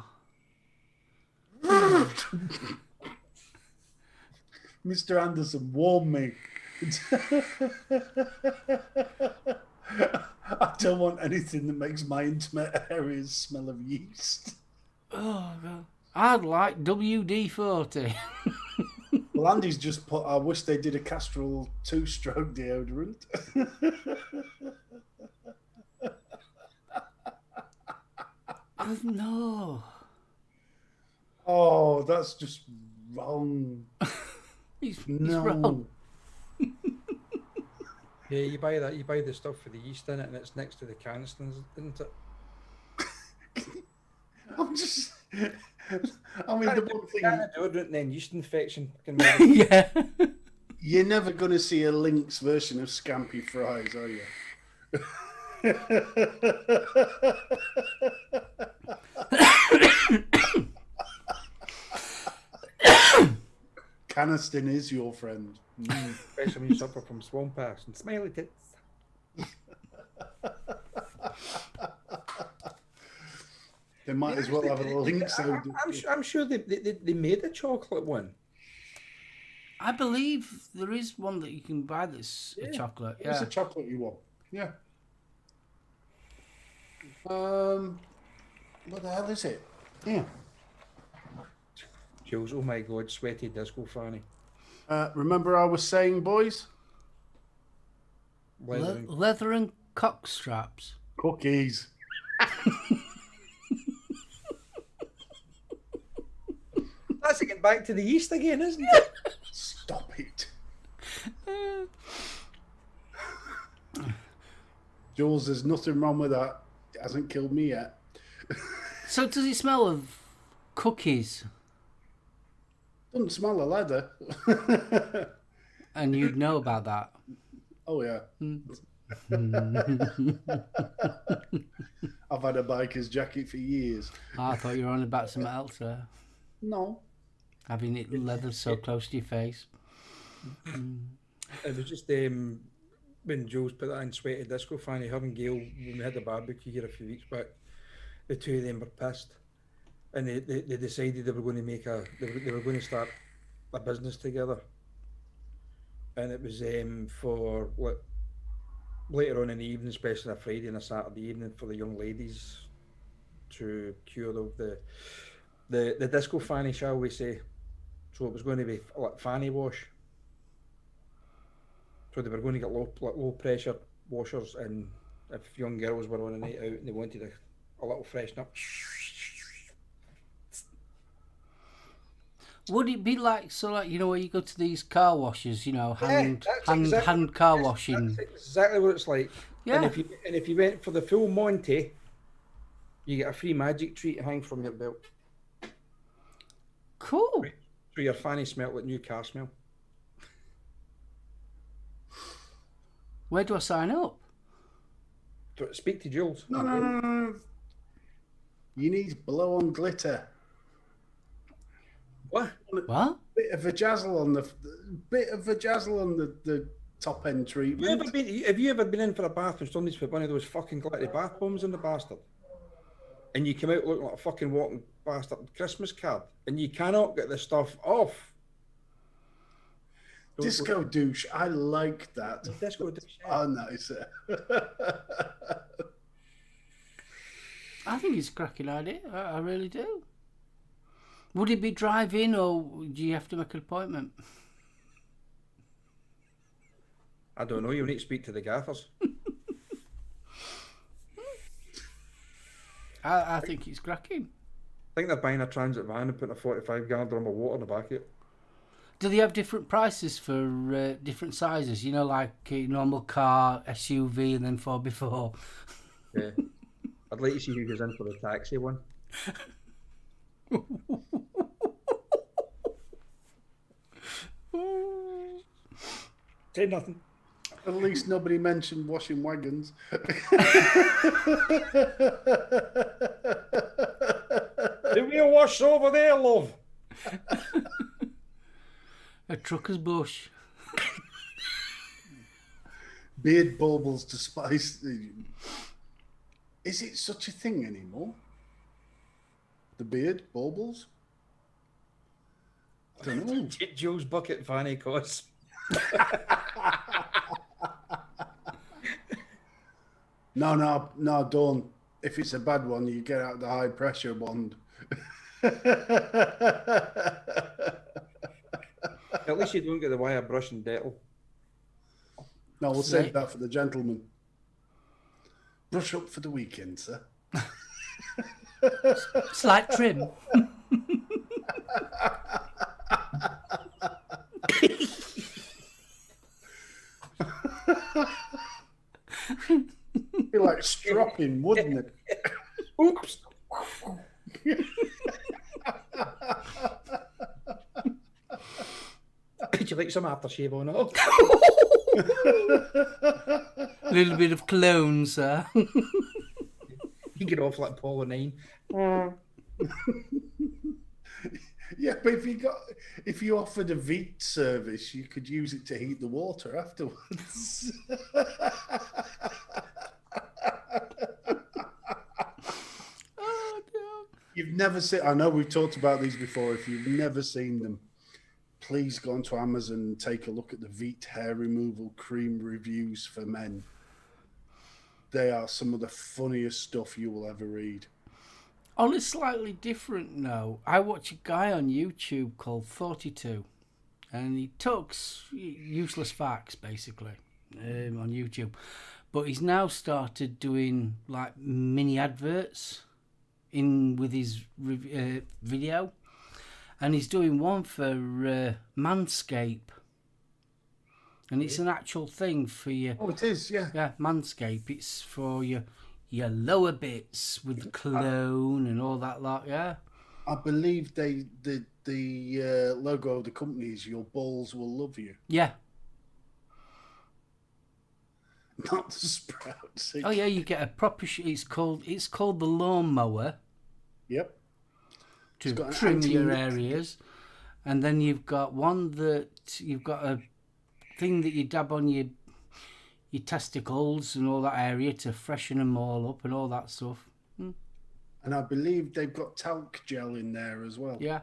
Speaker 3: Mr. Anderson, warn me. I don't want anything that makes my intimate areas smell of yeast.
Speaker 1: Oh, God. I'd like WD-40.
Speaker 3: Well, Andy's just put, I wish they did a Castrol 2-stroke deodorant.
Speaker 1: Oh, no.
Speaker 3: Oh, that's just wrong.
Speaker 1: He's
Speaker 3: No.
Speaker 1: wrong.
Speaker 2: Yeah, you buy the stuff for the yeast in it, and it's next to the canisters, isn't it?
Speaker 3: I'm just. I mean, the one thing
Speaker 2: deodorant and then yeast infection.
Speaker 1: Yeah.
Speaker 3: you're never going to see a Lynx version of Scampi Fries, are you? Caniston is your friend.
Speaker 2: Especially when you suffer from swamp ass and smiley tits.
Speaker 3: They might as well have a Lynx.
Speaker 2: I'm sure they made a chocolate one.
Speaker 1: I believe there is one that you can buy that's a chocolate.
Speaker 3: It's
Speaker 1: Yeah.
Speaker 3: a chocolate you want. Yeah. What the hell is it? Yeah.
Speaker 2: Jules, oh my God, sweaty disco fanny.
Speaker 3: Remember I was saying, boys?
Speaker 1: Leather and cock straps.
Speaker 3: Cookies.
Speaker 2: That's getting back to the yeast again, isn't it?
Speaker 3: Stop it. Jules, there's nothing wrong with that. It hasn't killed me yet.
Speaker 1: So does it smell of cookies?
Speaker 3: Doesn't smell of leather.
Speaker 1: And you'd know about that.
Speaker 3: Oh, yeah. I've had a biker's jacket for years.
Speaker 1: I thought you were on about something else there.
Speaker 3: No.
Speaker 1: Having it leather so close to your face.
Speaker 2: It was just when Jules put that in sweaty disco fanny, her and Gail, when we had the barbecue here a few weeks back, the two of them were pissed. And they decided they were going to they were going to start a business together. And it was for like later on in the evening, especially a Friday and a Saturday evening, for the young ladies to cure of the disco fanny, shall we say. So it was going to be like fanny wash. So they were going to get low pressure washers, and if young girls were on a night out and they wanted a little freshen up.
Speaker 1: Would it be like you know where you go to these car washes, you know, hand
Speaker 2: exactly,
Speaker 1: car washing?
Speaker 2: That's exactly what it's like.
Speaker 1: Yeah.
Speaker 2: And if you went for the full Monty, you get a free magic treat hang from your belt.
Speaker 1: Cool.
Speaker 2: So your fanny smelt like new car smell.
Speaker 1: Where do I sign up?
Speaker 2: So speak to Jules.
Speaker 3: No. You need blow on glitter.
Speaker 2: What?
Speaker 1: What?
Speaker 3: Bit of vajazzle on the top end treatment.
Speaker 2: Have you ever been in for a bath and somebody's put one of those fucking glittery bath bombs in the bastard? And you come out looking like a fucking walking bastard Christmas card, and you cannot get the stuff off.
Speaker 3: Disco douche. I like that.
Speaker 2: Disco douche.
Speaker 3: Oh, nice.
Speaker 1: I think it's a cracking idea. I really do. Would it be drive-in or do you have to make an appointment?
Speaker 2: I don't know. You need to speak to the gaffers.
Speaker 1: I think it's cracking.
Speaker 2: I think they're buying a transit van and putting a 45-gallon drum of water in the back of it.
Speaker 1: Do they have different prices for different sizes? You know, like a normal car, SUV, and then 4x4.
Speaker 2: Yeah. I'd like to see who goes in for the taxi one. Say nothing.
Speaker 3: At least nobody mentioned washing wagons.
Speaker 2: The wheel wash over there, love.
Speaker 1: A trucker's bush.
Speaker 3: Beard baubles to spice. Is it such a thing anymore? The beard baubles? I don't know.
Speaker 2: Jules bucket fanny costs.
Speaker 3: No, don't. If it's a bad one, you get out the high pressure wand.
Speaker 2: At least you don't get the wire brush and Dettol.
Speaker 3: No, we'll save that for the gentleman. Brush up for the weekend, sir.
Speaker 1: Slight trim.
Speaker 3: Be like stropping, wouldn't it?
Speaker 2: Oops. Would you like some aftershave on it?
Speaker 1: A little bit of cologne, sir.
Speaker 2: You get off like Paul and 9.
Speaker 3: Yeah, but if you offered a Veet service, you could use it to heat the water afterwards.
Speaker 1: Oh, no.
Speaker 3: You've never seen. I know we've talked about these before. If you've never seen them, please go onto Amazon and take a look at the Veet hair removal cream reviews for men. They are some of the funniest stuff you will ever read.
Speaker 1: On a slightly different note, I watch a guy on YouTube called 42, and he talks useless facts, basically, on YouTube. But he's now started doing, like, mini adverts with his video. And he's doing one for Manscaped. And it's an actual thing for your...
Speaker 3: Oh, it is, yeah.
Speaker 1: Yeah, Manscaped. It's for your lower bits with the cologne and all that lot, yeah.
Speaker 3: I believe the logo of the company is "Your balls will love you,"
Speaker 1: Yeah.
Speaker 3: not the sprouts.
Speaker 1: Oh yeah, you get a proper. It's called the lawnmower
Speaker 3: Yep.
Speaker 1: to
Speaker 3: It's got an
Speaker 1: trim your
Speaker 3: anti-nick.
Speaker 1: areas, and then you've got one that you've got a thing that you dab on your testicles and all that area to freshen them all up and all that stuff.
Speaker 3: And I believe they've got talc gel in there as well.
Speaker 1: Yeah.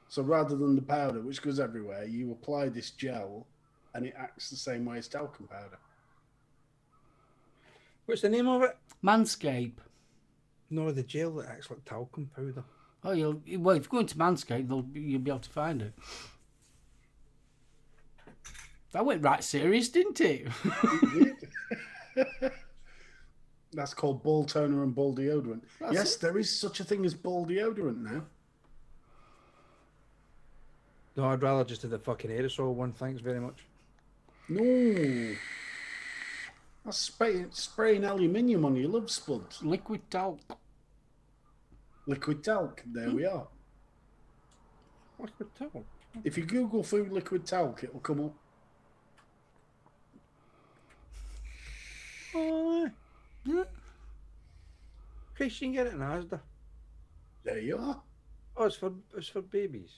Speaker 3: So rather than the powder, which goes everywhere, you apply this gel, and it acts the same way as talcum powder.
Speaker 2: What's the name of it?
Speaker 1: Manscaped.
Speaker 2: No, the gel that acts like talcum powder.
Speaker 1: Oh, if you go into Manscaped, you'll be able to find it. That went right serious, didn't it?
Speaker 3: That's called ball toner and ball deodorant.
Speaker 1: That's
Speaker 3: Yes,
Speaker 1: it.
Speaker 3: there is such a thing as ball deodorant now.
Speaker 2: No, I'd rather just do the fucking aerosol one, thanks very much.
Speaker 3: No. That's spraying aluminium on your love spuds.
Speaker 1: Liquid talc.
Speaker 3: Liquid talc. There we are.
Speaker 2: Liquid talc.
Speaker 3: If you Google food liquid talc, it will come up.
Speaker 2: Oh,
Speaker 1: Yeah.
Speaker 2: Christ, you can get it in Asda.
Speaker 3: There you are.
Speaker 2: Oh, it's for babies.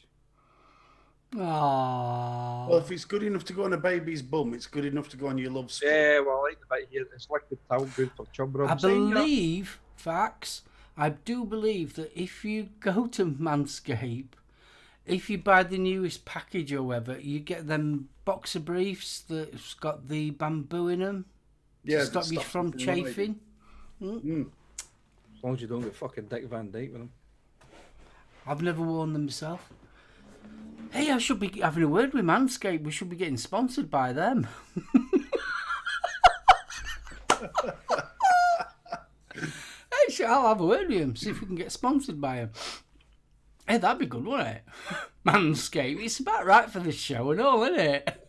Speaker 1: Aww.
Speaker 3: Well, if it's good enough to go on a baby's bum, it's good enough to go on your love spud.
Speaker 2: Yeah, well, I like the bit here. It's liquid talc good for chub rub.
Speaker 1: I believe, facts, I do believe that if you go to Manscaped, if you buy the newest package or whatever, you get them boxer briefs that's got the bamboo in them
Speaker 3: Yeah,
Speaker 1: to
Speaker 3: that
Speaker 1: stop you
Speaker 3: stops
Speaker 1: from
Speaker 3: it from riding.
Speaker 1: chafing.
Speaker 2: As long as you don't get fucking Dick Van Dyke with them.
Speaker 1: I've never worn them myself. Hey, I should be having a word with Manscaped. We should be getting sponsored by them. Hey, I'll have a word with him, see if we can get sponsored by him. Hey, that'd be good, wouldn't it? Manscaped, it's about right for this show and all, isn't it?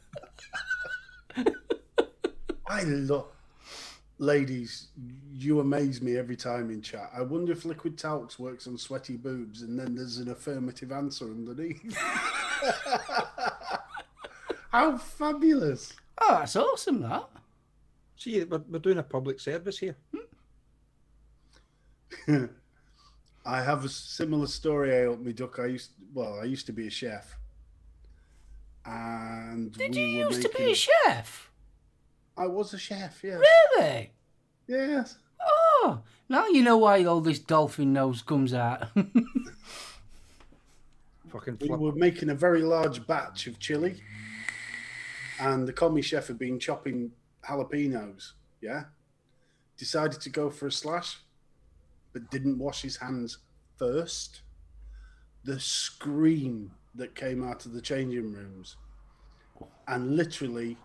Speaker 3: I love... Ladies, you amaze me every time in chat. I wonder if liquid talc works on sweaty boobs and then there's an affirmative answer underneath. How fabulous.
Speaker 1: Oh, that's awesome, that.
Speaker 2: See, we're doing a public service here.
Speaker 3: I have a similar story I up me duck. I used to be a chef. And
Speaker 1: Did
Speaker 3: we
Speaker 1: you
Speaker 3: were
Speaker 1: used to be
Speaker 3: making-
Speaker 1: a chef?
Speaker 3: I was a chef, yeah.
Speaker 1: Really?
Speaker 3: Yes.
Speaker 1: Oh, now you know why all this dolphin nose comes out.
Speaker 2: Fucking
Speaker 3: We
Speaker 2: flip.
Speaker 3: were making a very large batch of chili, and the commie chef had been chopping jalapenos. Yeah, decided to go for a slash, but didn't wash his hands first. The scream that came out of the changing rooms, and literally,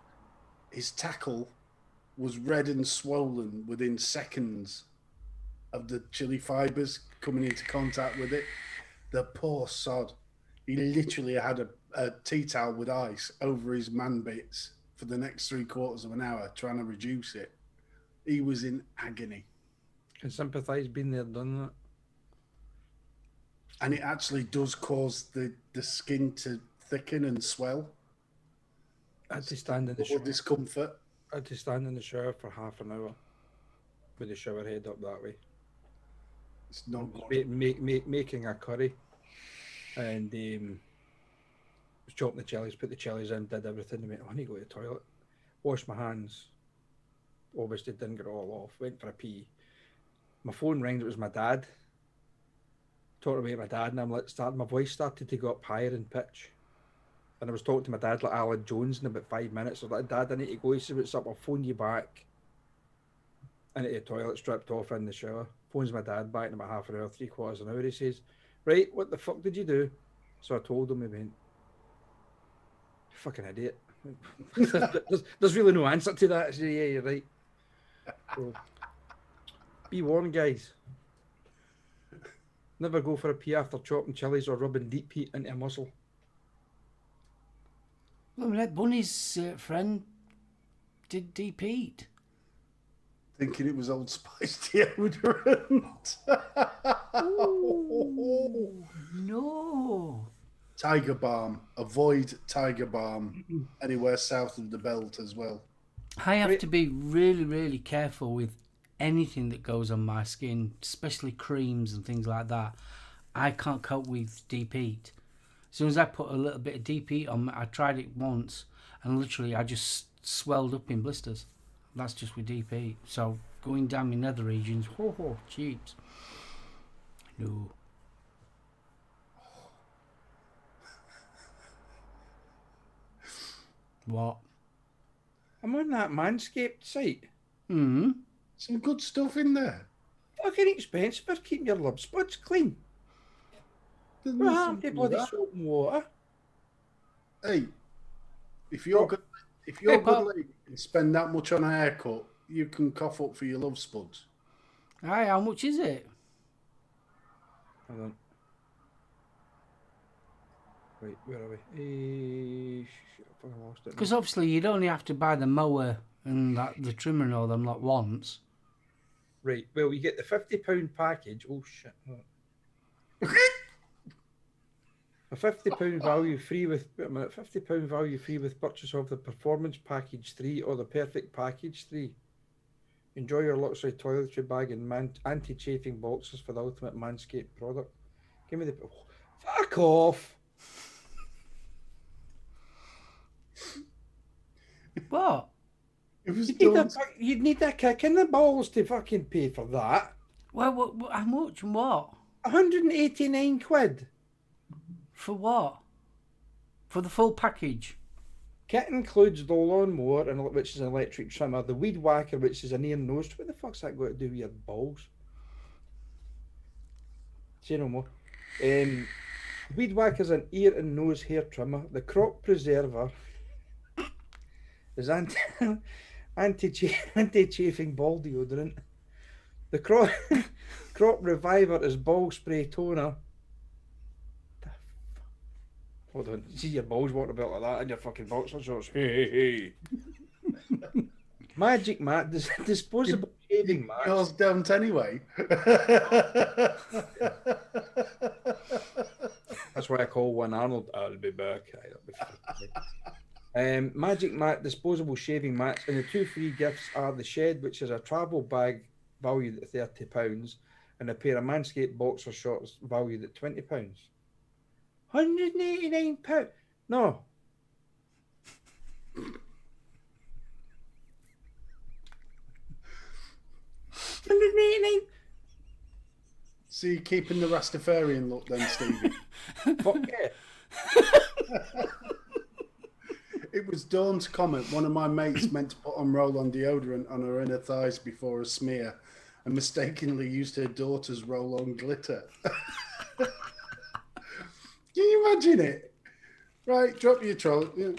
Speaker 3: his tackle was red and swollen within seconds of the chili fibers coming into contact with it. The poor sod. He literally had a tea towel with ice over his man bits for the next 3/4 of an hour trying to reduce it. He was in agony.
Speaker 2: Can sympathise, been there, done that.
Speaker 3: And it actually does cause the skin to thicken and swell.
Speaker 2: I had to stand in the
Speaker 3: Or
Speaker 2: shower.
Speaker 3: discomfort.
Speaker 2: I had to stand in the shower for half an hour with the shower head up that way.
Speaker 3: It's not good.
Speaker 2: Making a curry, and was chopping the chilies, put the chilies in, did everything. I went, I need to go to the toilet, washed my hands. Obviously didn't get it all off. Went for a pee. My phone rings. It was my dad. Talking about my dad, and I'm like, my voice started to go up higher in pitch. And I was talking to my dad like Alan Jones in about 5 minutes. I was like, Dad, I need to go. He said, what's up? I'll phone you back. Into the toilet, stripped off in the shower. Phones my dad back in about half an hour, 3/4 an hour. He says, right, what the fuck did you do? So I told him. He went, you fucking idiot. there's really no answer to that. I said, yeah, you're right. So, be warned, guys. Never go for a pee after chopping chilies or rubbing deep heat into a muscle.
Speaker 1: Well, that Bunny's friend did deep heat.
Speaker 3: Thinking it was Old Spice deodorant.
Speaker 1: Ooh, no.
Speaker 3: Tiger Balm. Avoid Tiger Balm anywhere south of the belt as well.
Speaker 1: I have to be really, really careful with anything that goes on my skin, especially creams and things like that. I can't cope with deep heat. As soon as I put a little bit of deep heat on, I tried it once, and literally I just swelled up in blisters. That's just with deep heat. So going down my nether regions, cheats. No. What?
Speaker 2: I'm on that Manscaped site.
Speaker 3: Some good stuff in there.
Speaker 2: Fucking expensive for keeping your lub spuds clean.
Speaker 3: There's
Speaker 2: What
Speaker 3: nothing
Speaker 2: happened to
Speaker 3: to
Speaker 2: bloody
Speaker 3: that.
Speaker 2: soap and water?
Speaker 3: Hey, if you're good, lady and spend that much on a haircut, you can cough up for your love spuds.
Speaker 1: Aye, how much is it?
Speaker 2: Hold on. Wait, where are we? Shit, I fucking lost it.
Speaker 1: Because obviously you'd only have to buy the mower and the trimmer and all them like once.
Speaker 2: Right, well, you get the £50 package. Oh, shit. A £50 value free with, wait a minute, £50 value free with purchase of the Performance Package 3 or the Perfect Package 3. Enjoy your luxury toiletry bag and anti-chafing boxes for the ultimate Manscaped product. Give me the... Oh, fuck off!
Speaker 1: What?
Speaker 3: It was
Speaker 2: You'd need a kick in the balls to fucking pay for that.
Speaker 1: Well, how much and what?
Speaker 2: 189 quid.
Speaker 1: For what? For the full package?
Speaker 2: Kit includes the lawnmower, which is an electric trimmer, the weed whacker, which is an ear and nose. What the fuck's that got to do with your balls? Say no more. Weed whacker's an ear and nose hair trimmer. The crop preserver is anti-chafing ball deodorant. The crop reviver is ball spray toner. Hold on, see your balls walking about like that in your fucking boxer shorts. Hey. Magic mat, disposable shaving mat.
Speaker 3: Yours don't anyway.
Speaker 2: That's why I call one Arnold. I'll be back. Magic mat, disposable shaving mats, and the two free gifts are the shed, which is a travel bag valued at £30, and a pair of Manscaped boxer shorts valued at £20. £189. No. £189.
Speaker 3: So you're keeping the Rastafarian look then, Stevie?
Speaker 2: Fuck yeah.
Speaker 3: It was Dawn's comment. One of my mates meant to put on roll-on deodorant on her inner thighs before a smear and mistakenly used her daughter's roll-on glitter. Can you imagine it? Right, drop your troll. Yeah.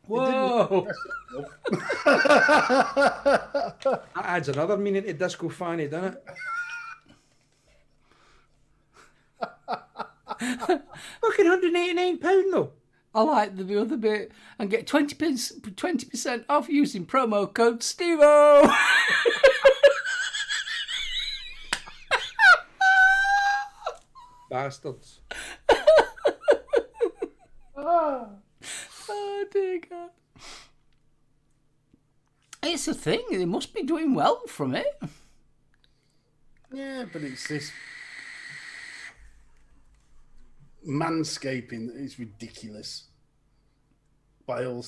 Speaker 1: Whoa!
Speaker 2: That adds another meaning to disco fanny, doesn't it? Fucking £189 though.
Speaker 1: I like the other bit and get 20% off using promo code STEVO.
Speaker 2: bastards.
Speaker 3: Ah.
Speaker 1: Oh dear God. It's a thing. They must be doing well from it.
Speaker 3: Yeah, but it's this manscaping that is ridiculous. By all,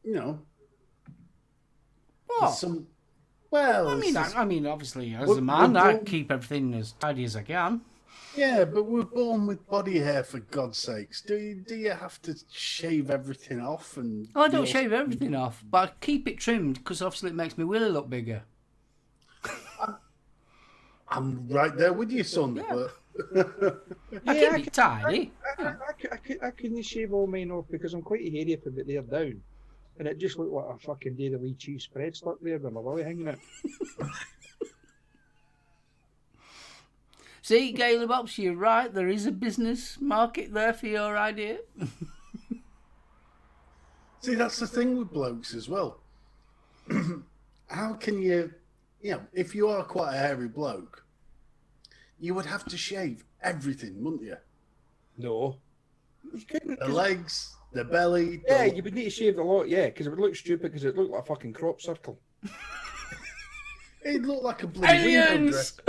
Speaker 3: you know, there's
Speaker 1: What?
Speaker 3: some. Well,
Speaker 1: I
Speaker 3: it's
Speaker 1: mean,
Speaker 3: this-
Speaker 1: I mean, obviously, as
Speaker 3: We're-
Speaker 1: a man,
Speaker 3: we're
Speaker 1: I
Speaker 3: born-
Speaker 1: keep everything as tidy as I can.
Speaker 3: yeah, but we're born with body hair, for God's sakes. Do you have to shave everything off? And
Speaker 1: Oh, I don't
Speaker 3: be all-
Speaker 1: shave everything off, but I keep it trimmed because obviously it makes my willy look bigger.
Speaker 3: I'm right there with you, son.
Speaker 1: Yeah.
Speaker 3: But
Speaker 1: I
Speaker 2: Yeah,
Speaker 1: keep it tidy.
Speaker 2: I couldn't shave all mine off because I'm quite hairy from the there down. And it just looked like a fucking Dairy Lee cheese spread stuck there with my willy hanging out.
Speaker 1: See, Gayle Bops, you're right. There is a business market there for your idea.
Speaker 3: see, that's the thing with blokes as well. How can you know, if you are quite a hairy bloke, you would have to shave everything, wouldn't you?
Speaker 2: No. You couldn't.
Speaker 3: The
Speaker 2: 'Cause-
Speaker 3: legs, the belly.
Speaker 2: yeah,
Speaker 3: the...
Speaker 2: you would need to shave a lot, yeah, because it would look stupid because it looked like a fucking crop circle.
Speaker 3: It looked like a bloody window
Speaker 1: Aliens!
Speaker 3: dress.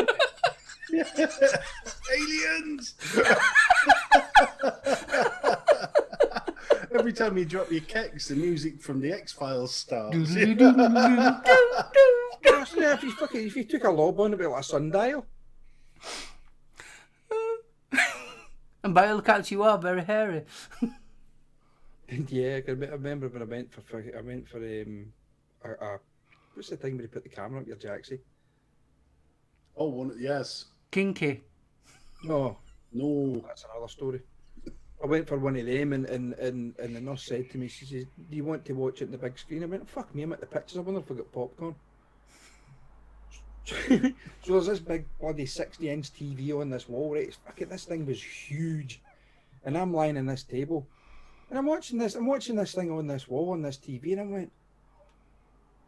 Speaker 3: Aliens! Every time you drop your keks, the music from the X-Files starts.
Speaker 2: Gosh, yeah, if you took a lob on it, it'd be like a sundial.
Speaker 1: And by all accounts, you are very hairy.
Speaker 2: Yeah, 'cause I remember when I went for what's the thing where you put the camera up your jacksie?
Speaker 3: Oh, yes.
Speaker 1: Kinky.
Speaker 2: No,
Speaker 3: No.
Speaker 2: that's another story. I went for one of them, and the nurse said to me, she says, "Do you want to watch it on the big screen?" I went, "Fuck me, I'm at the pictures. I wonder if I got popcorn." So there's this big bloody 60-inch TV on this wall, right? It's fucking, this thing was huge, and I'm lying on this table, and I'm watching this thing on this wall on this TV, and I went,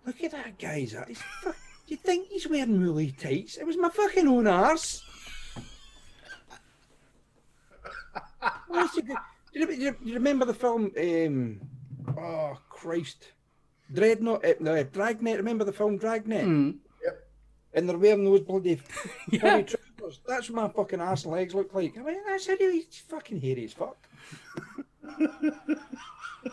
Speaker 2: "Look at that guy's eyes. Do you think he's wearing woolly tights? It was my fucking own arse." Do you remember the film? Oh Christ, Dreadnought, no, Dragnet. Remember the film Dragnet?
Speaker 1: Mm.
Speaker 2: And they're wearing those bloody trousers. That's what my fucking ass and legs look like. I mean, that's really fucking hairy as fuck.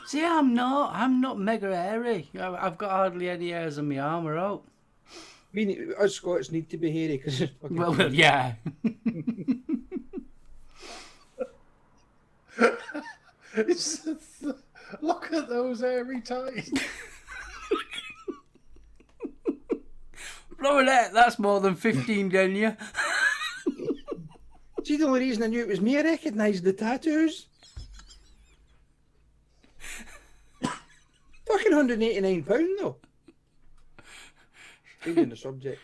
Speaker 1: See, I'm not mega hairy. I've got hardly any hairs on my arm or out.
Speaker 2: I mean, us Scots need to be hairy because it's fucking.
Speaker 1: Well, yeah.
Speaker 3: Look at those hairy tights.
Speaker 1: Florette, that's more than 15, didn't you?
Speaker 2: See, the only reason I knew it was me, I recognised the tattoos. Fucking £189 though. Changing the subject.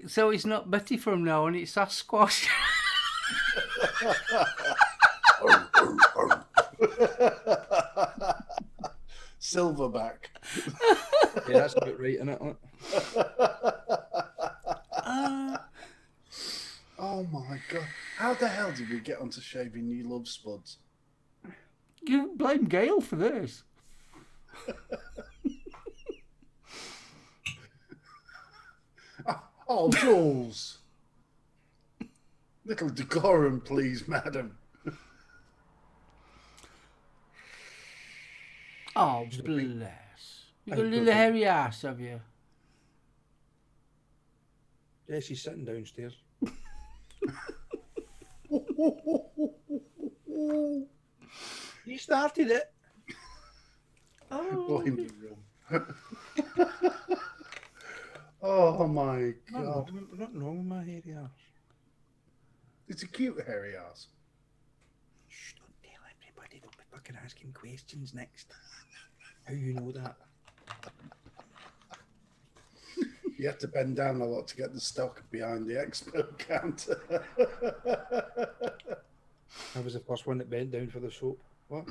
Speaker 1: So it's not Betty from now on, it's Sasquatch.
Speaker 3: Silverback.
Speaker 2: Yeah, that's about right, isn't it?
Speaker 3: Oh my god. How the hell did we get onto shaving new love spuds?
Speaker 1: You blame Gail for this.
Speaker 3: Oh, Jules. Little decorum, please, madam.
Speaker 1: Oh, bless. You got a little hairy ass, have you?
Speaker 2: Yeah, she's sitting downstairs. You started it.
Speaker 3: Blame the room. Oh my god.
Speaker 2: Nothing wrong with my hairy arse.
Speaker 3: It's a cute hairy ass.
Speaker 2: Shh, don't tell everybody. They'll be fucking asking questions next. How you know that?
Speaker 3: You have to bend down a lot to get the stock behind the expo counter.
Speaker 2: I was the first one that bent down for the soap. What?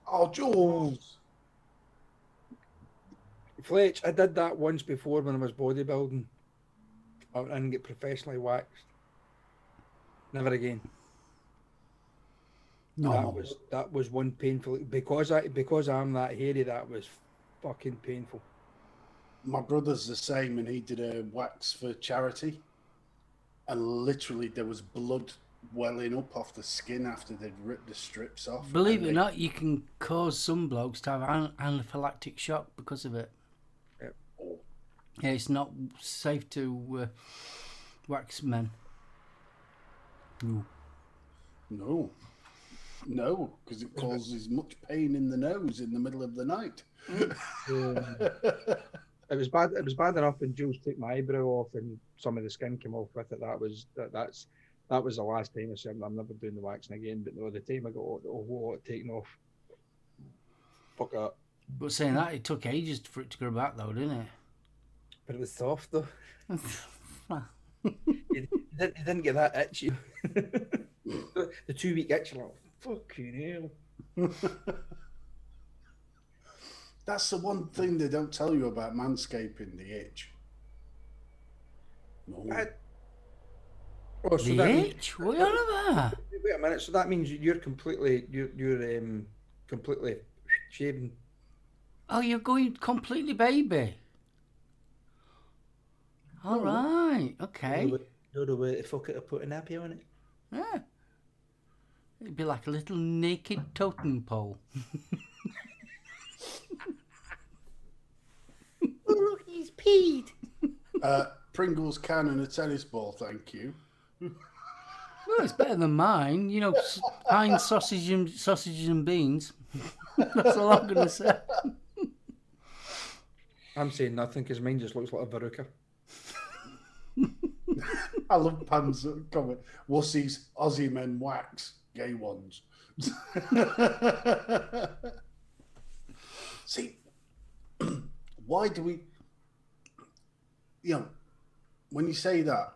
Speaker 3: Oh, Jules.
Speaker 2: Fletch, I did that once before when I was bodybuilding. I didn't get professionally waxed. Never again.
Speaker 1: No.
Speaker 2: That was one painful because I'm that hairy. That was fucking painful.
Speaker 3: My brother's the same, and he did a wax for charity, and literally there was blood welling up off the skin after they'd ripped the strips off.
Speaker 1: Believe it or not, you can cause some blokes to have anaphylactic shock because of it.
Speaker 2: Yep.
Speaker 1: Yeah, it's not safe to wax men.
Speaker 3: No. No, because it causes much pain in the nose in the middle of the night.
Speaker 4: It was bad. It was bad enough when Jules took my eyebrow off and some of the skin came off with it. That was the last time I said I'm never doing the waxing again. But no, the time I got the whole lot taken off, fuck that.
Speaker 1: But saying that, it took ages for it to grow back, though, didn't it?
Speaker 2: But it was soft though. You didn't get that itchy. The 2 week itch, like fucking hell.
Speaker 3: That's the one thing they don't tell you about manscaping, the itch. No.
Speaker 1: The itch? What are you on about?
Speaker 2: Wait a minute. So that means you're completely completely shaven.
Speaker 1: Oh, you're going completely baby. All right, okay.
Speaker 2: No way to fuck it or put a nappy on it.
Speaker 1: Yeah. It'd be like a little naked totem pole.
Speaker 5: Oh, look, he's peed.
Speaker 3: Pringles can and a tennis ball, thank you.
Speaker 1: Well, it's better than mine. You know, Heinz sausages and beans. That's all I'm going to say.
Speaker 2: I'm saying nothing because mine just looks like a verruca.
Speaker 3: I love Pan's comment. Wussies, Aussie men wax, gay ones. See, why do we, when you say that,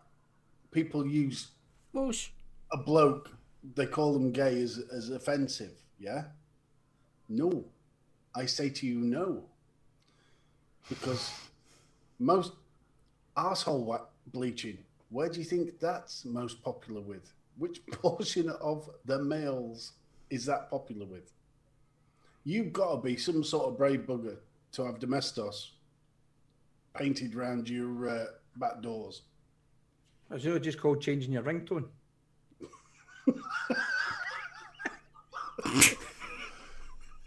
Speaker 3: people use
Speaker 1: Whoosh.
Speaker 3: a bloke, they call them gay as offensive, yeah? No. I say to you, no. Because most arsehole bleaching, where do you think that's most popular with? Which portion of the males is that popular with? You've got to be some sort of brave bugger to have domestos painted round your back doors.
Speaker 2: Is it just called changing your ringtone?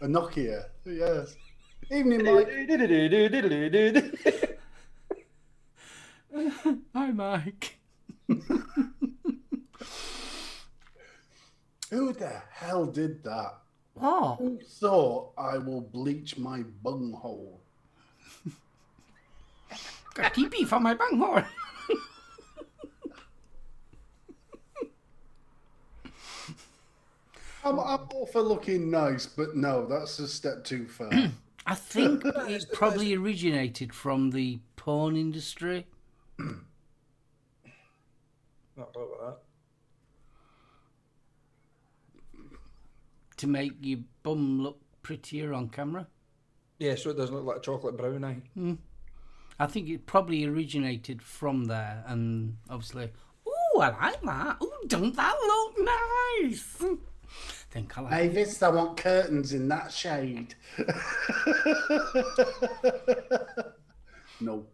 Speaker 3: A Nokia, yes. Evening, Mike.
Speaker 1: Hi, Mike.
Speaker 3: Who the hell did that?
Speaker 1: Oh.
Speaker 3: Who thought I will bleach my bunghole?
Speaker 1: Got TP for my bunghole.
Speaker 3: I'm all for looking nice, but no, that's a step too far.
Speaker 1: I think it probably originated from the porn industry.
Speaker 2: Not about that.
Speaker 1: To make your bum look prettier on camera.
Speaker 2: Yeah, so it doesn't look like a chocolate brown eye.
Speaker 1: I think it probably originated from there, and obviously, ooh, I like that. Ooh, don't that look nice? Think I like
Speaker 3: Mavis, I want curtains in that shade. No.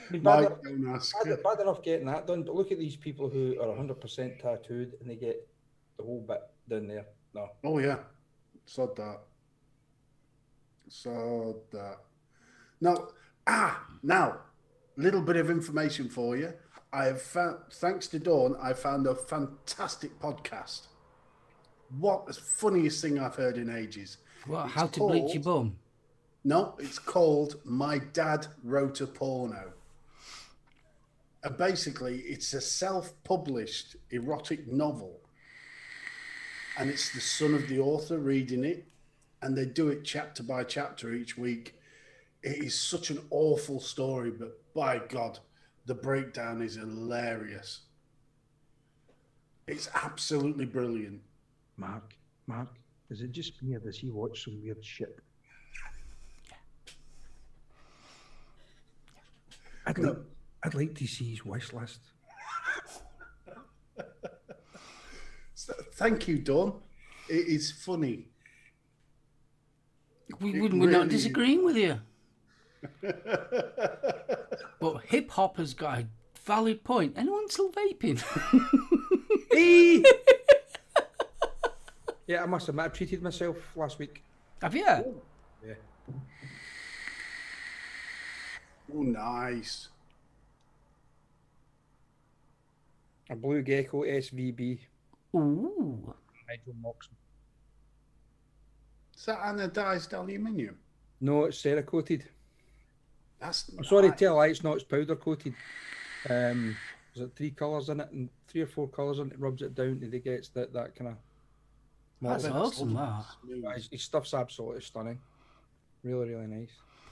Speaker 3: Mike, don't ask.
Speaker 2: Bad enough getting that done, but look at these people who are 100% tattooed and they get the whole bit down there. No.
Speaker 3: Oh, yeah. Sod that. Sod that. Now, little bit of information for you. I have found, thanks to Dawn, I found a fantastic podcast. What the funniest thing I've heard in ages.
Speaker 1: what?
Speaker 3: It's
Speaker 1: How to bleach your bum?
Speaker 3: No, it's called My Dad Wrote a Porno. And basically, it's a self-published erotic novel. And it's the son of the author reading it. And they do it chapter by chapter each week. It is such an awful story, but by God, the breakdown is hilarious. It's absolutely brilliant.
Speaker 4: Mark, is it just me or does he watch some weird shit? I'd like to see his wish list.
Speaker 3: Thank you, Dawn. It is funny.
Speaker 1: We're
Speaker 3: really
Speaker 1: not
Speaker 3: is.
Speaker 1: disagreeing with you. But hip hop has got a valid point. Anyone still vaping?
Speaker 2: Hey! Yeah, I must admit, I treated myself last week.
Speaker 1: Have you?
Speaker 2: Yeah.
Speaker 3: Oh, nice.
Speaker 2: A Blue Gecko SVB.
Speaker 1: Ooh.
Speaker 2: Hydromoxin.
Speaker 3: Is that anodized aluminium?
Speaker 2: No, it's cerakoted.
Speaker 3: That's
Speaker 2: I'm sorry to
Speaker 3: nice.
Speaker 2: tell a lie, it's not. It's powder coated. There's like 3 colours in it, and 3 or 4 colours, and it rubs it down till it gets that kind of.
Speaker 1: That's awesome, that.
Speaker 2: His stuff's absolutely stunning. Really, really nice.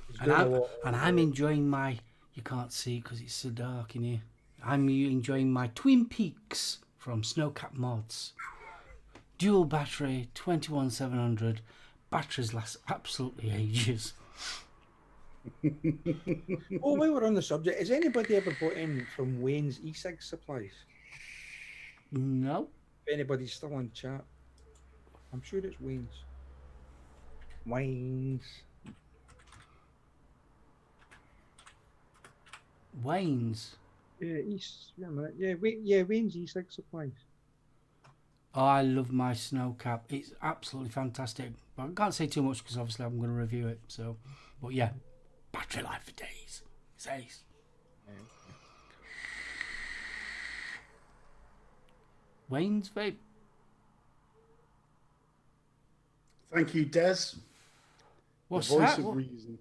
Speaker 2: He's
Speaker 1: And
Speaker 2: doing a
Speaker 1: I'm,
Speaker 2: lot.
Speaker 1: and I'm enjoying my... You can't see because it's so dark in here. I'm enjoying my Twin Peaks from Snowcap Mods. Dual battery, 21700. Batteries last absolutely ages.
Speaker 2: Oh, while we're on the subject, has anybody ever bought in from Wayne's e-cig supplies?
Speaker 1: No.
Speaker 2: If anybody's still on chat, I'm sure it's Wayne's. Wayne's.
Speaker 1: Wayne's.
Speaker 4: Yeah, Wayne's e-cig supplies.
Speaker 1: Oh, I love my Snowcap. It's absolutely fantastic. But I can't say too much because obviously I'm going to review it. So, but yeah, battery life for days. It's ace. Wayne's vape.
Speaker 3: Thank you, Des.
Speaker 1: What's
Speaker 3: the voice
Speaker 1: that?
Speaker 3: of reason.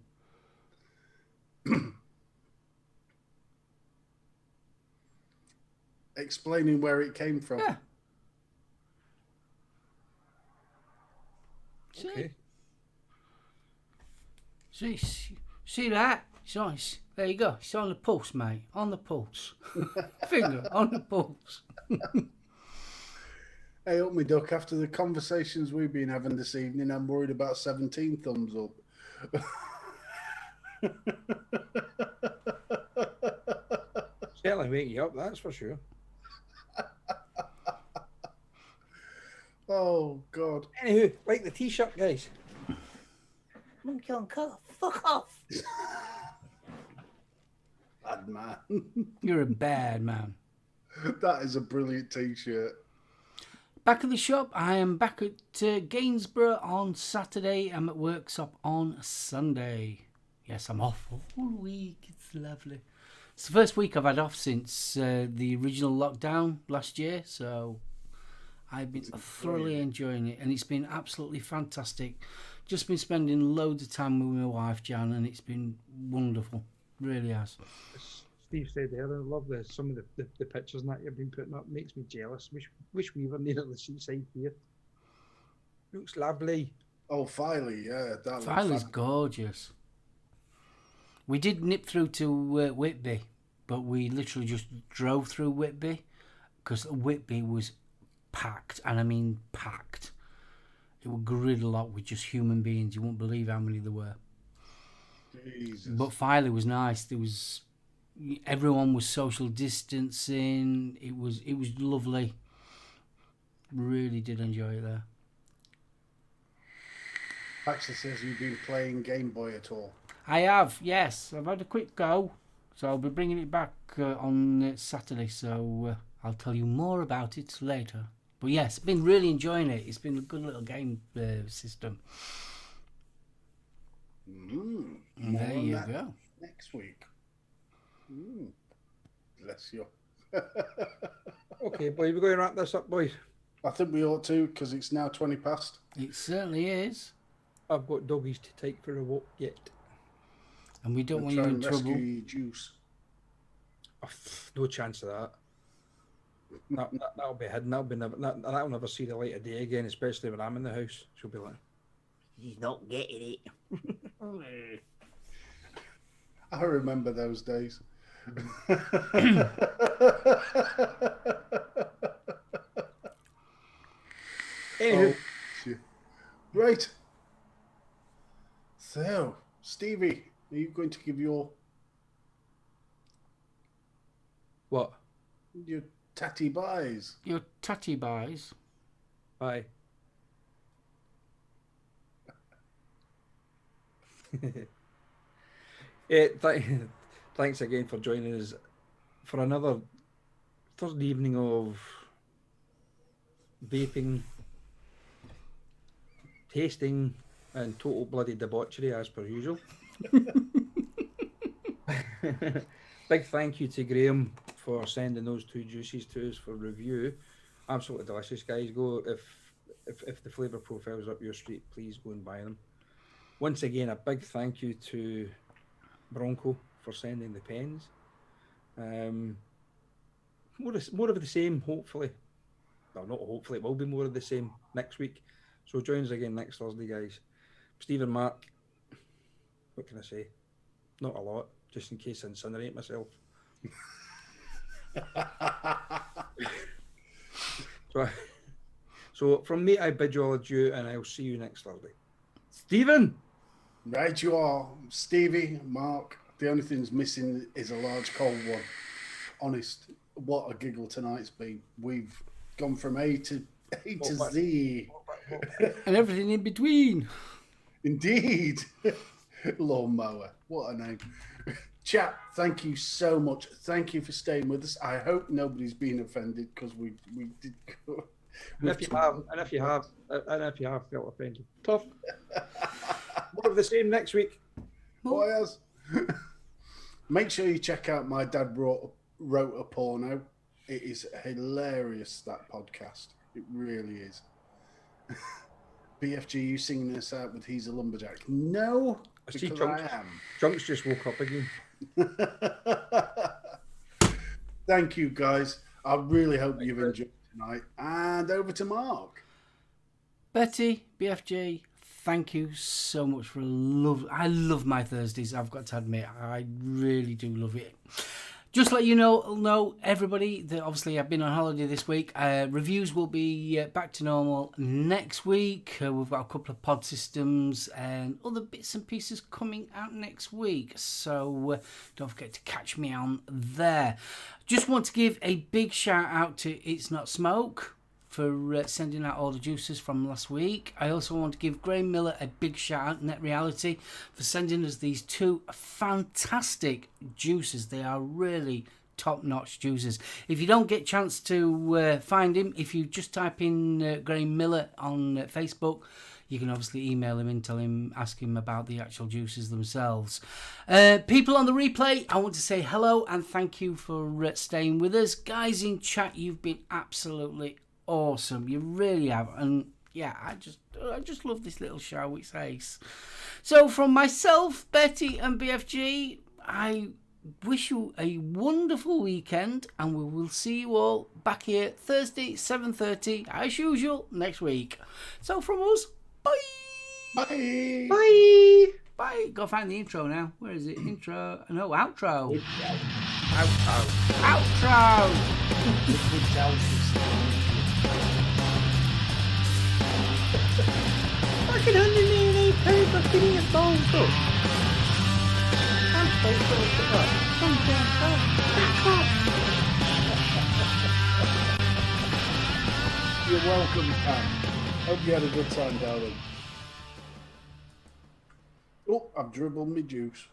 Speaker 3: Explaining where it came from.
Speaker 1: Yeah. See?
Speaker 2: Okay.
Speaker 1: See that? There you go. It's on the pulse, mate. On the pulse. Finger on the pulse.
Speaker 3: Hey, up me duck, after the conversations we've been having this evening, I'm worried about 17 thumbs up.
Speaker 2: Certainly wake you up, that's for sure.
Speaker 3: Oh, God.
Speaker 2: Anywho, like the t-shirt, guys.
Speaker 5: Monkey on car. Fuck off.
Speaker 3: Bad man.
Speaker 1: You're a bad man.
Speaker 3: That is a brilliant t-shirt.
Speaker 1: Back at the shop. I am back at Gainsborough on Saturday. I'm at Workshop on Sunday. Yes, I'm off for a week. It's lovely. It's the first week I've had off since the original lockdown last year, so I've been thoroughly enjoying it, and it's been absolutely fantastic. Just been spending loads of time with my wife, Jan, and it's been wonderful. Really has.
Speaker 4: As Steve said there, I love some of the pictures and that you've been putting up. Makes me jealous. Wish we were near the seaside here.
Speaker 2: Looks lovely.
Speaker 3: Oh, Filey, yeah. That
Speaker 1: Filey's gorgeous. We did nip through to Whitby, but we literally just drove through Whitby because Whitby was packed, and I mean packed. It was gridlocked with just human beings. You won't believe how many there were.
Speaker 3: Jesus.
Speaker 1: But Filey was nice. There was everyone was social distancing. It was lovely. Really did enjoy it there.
Speaker 3: Actually says you've been playing Game Boy at all.
Speaker 1: I have, yes. I've had a quick go, so I'll be bringing it back on Saturday. So I'll tell you more about it later. But yes, been really enjoying it. It's been a good little game system. There
Speaker 3: More on
Speaker 1: you
Speaker 3: that
Speaker 1: go.
Speaker 3: Next week. Bless you.
Speaker 2: Okay, boys, we're going to wrap this up, boys.
Speaker 3: I think we ought to, because it's now 20 past.
Speaker 1: It certainly is.
Speaker 2: I've got doggies to take for a walk yet.
Speaker 1: And we don't
Speaker 3: I'll
Speaker 1: want you
Speaker 3: try
Speaker 1: in
Speaker 3: and rescue
Speaker 1: trouble.
Speaker 3: your juice.
Speaker 2: Oh, no chance of that. That'll be hidden. That'll never see the light of day again, especially when I'm in the house. She'll be like,
Speaker 5: He's not getting it.
Speaker 3: I remember those days.
Speaker 2: anywho,
Speaker 3: Right. So, Stevie, are you going to give your
Speaker 2: what?
Speaker 3: tatty buys?
Speaker 1: Your tatty buys.
Speaker 2: Bye. Thanks again for joining us for another third evening of vaping, tasting, and total bloody debauchery as per usual. Big thank you to Graham for sending those 2 juices to us for review. Absolutely delicious, guys. Go if the flavour profiles up your street, please go and buy them. Once again, a big thank you to Bronco for sending the pens. More of the same, hopefully. Well, not hopefully, it will be more of the same next week. So join us again next Thursday, guys. Steve and Mark, what can I say? Not a lot, just in case I incinerate myself. So from me, I bid you all adieu, and I'll see you next Thursday. Stephen!
Speaker 3: Right, you are. Stevie, Mark. The only thing's missing is a large cold one. Honest, what a giggle tonight's been. We've gone from A to Z.
Speaker 1: And everything in between.
Speaker 3: Indeed. Lawnmower. What a name. Chat, thank you so much. Thank you for staying with us. I hope nobody's been offended because we did go.
Speaker 2: And if you have felt offended, tough. More of the same next week.
Speaker 3: What else? Make sure you check out My Dad Wrote a Porno. It is hilarious, that podcast. It really is. BFG, you singing this out with He's a Lumberjack? No,
Speaker 2: I see
Speaker 3: because
Speaker 2: Chunks.
Speaker 3: I am.
Speaker 2: Chunks just woke up again.
Speaker 3: Thank you, guys. I really hope you've enjoyed tonight. And over to Mark.
Speaker 1: Betty, BFG, thank you so much for I love my Thursdays, I've got to admit. I really do love it. Just to let you know, everybody, that obviously I've been on holiday this week. Reviews will be back to normal next week. We've got a couple of pod systems and other bits and pieces coming out next week. So don't forget to catch me on there. Just want to give a big shout out to It's Not Smoke for sending out all the juices from last week. I also want to give Graham Miller a big shout out, Net Reality, for sending us these 2 fantastic juices. They are really top-notch juices. If you don't get a chance to find him, if you just type in Graham Miller on Facebook, you can obviously email him and ask him about the actual juices themselves. People on the replay, I want to say hello and thank you for staying with us. Guys in chat, you've been absolutely awesome. You really have. And yeah, I just love this little show. It's ace. So from myself, Betty and BFG, I wish you a wonderful weekend, and we will see you all back here Thursday 7:30 as usual next week. So from us, bye.
Speaker 3: Bye.
Speaker 1: Bye. Bye. Go find the intro now. Where is it? Intro. No, outro. Outro. Fucking 188 pounds of getting his balls up.
Speaker 3: You're welcome, Pam. Hope you had a good time, darling. Oh, I've dribbled my juice.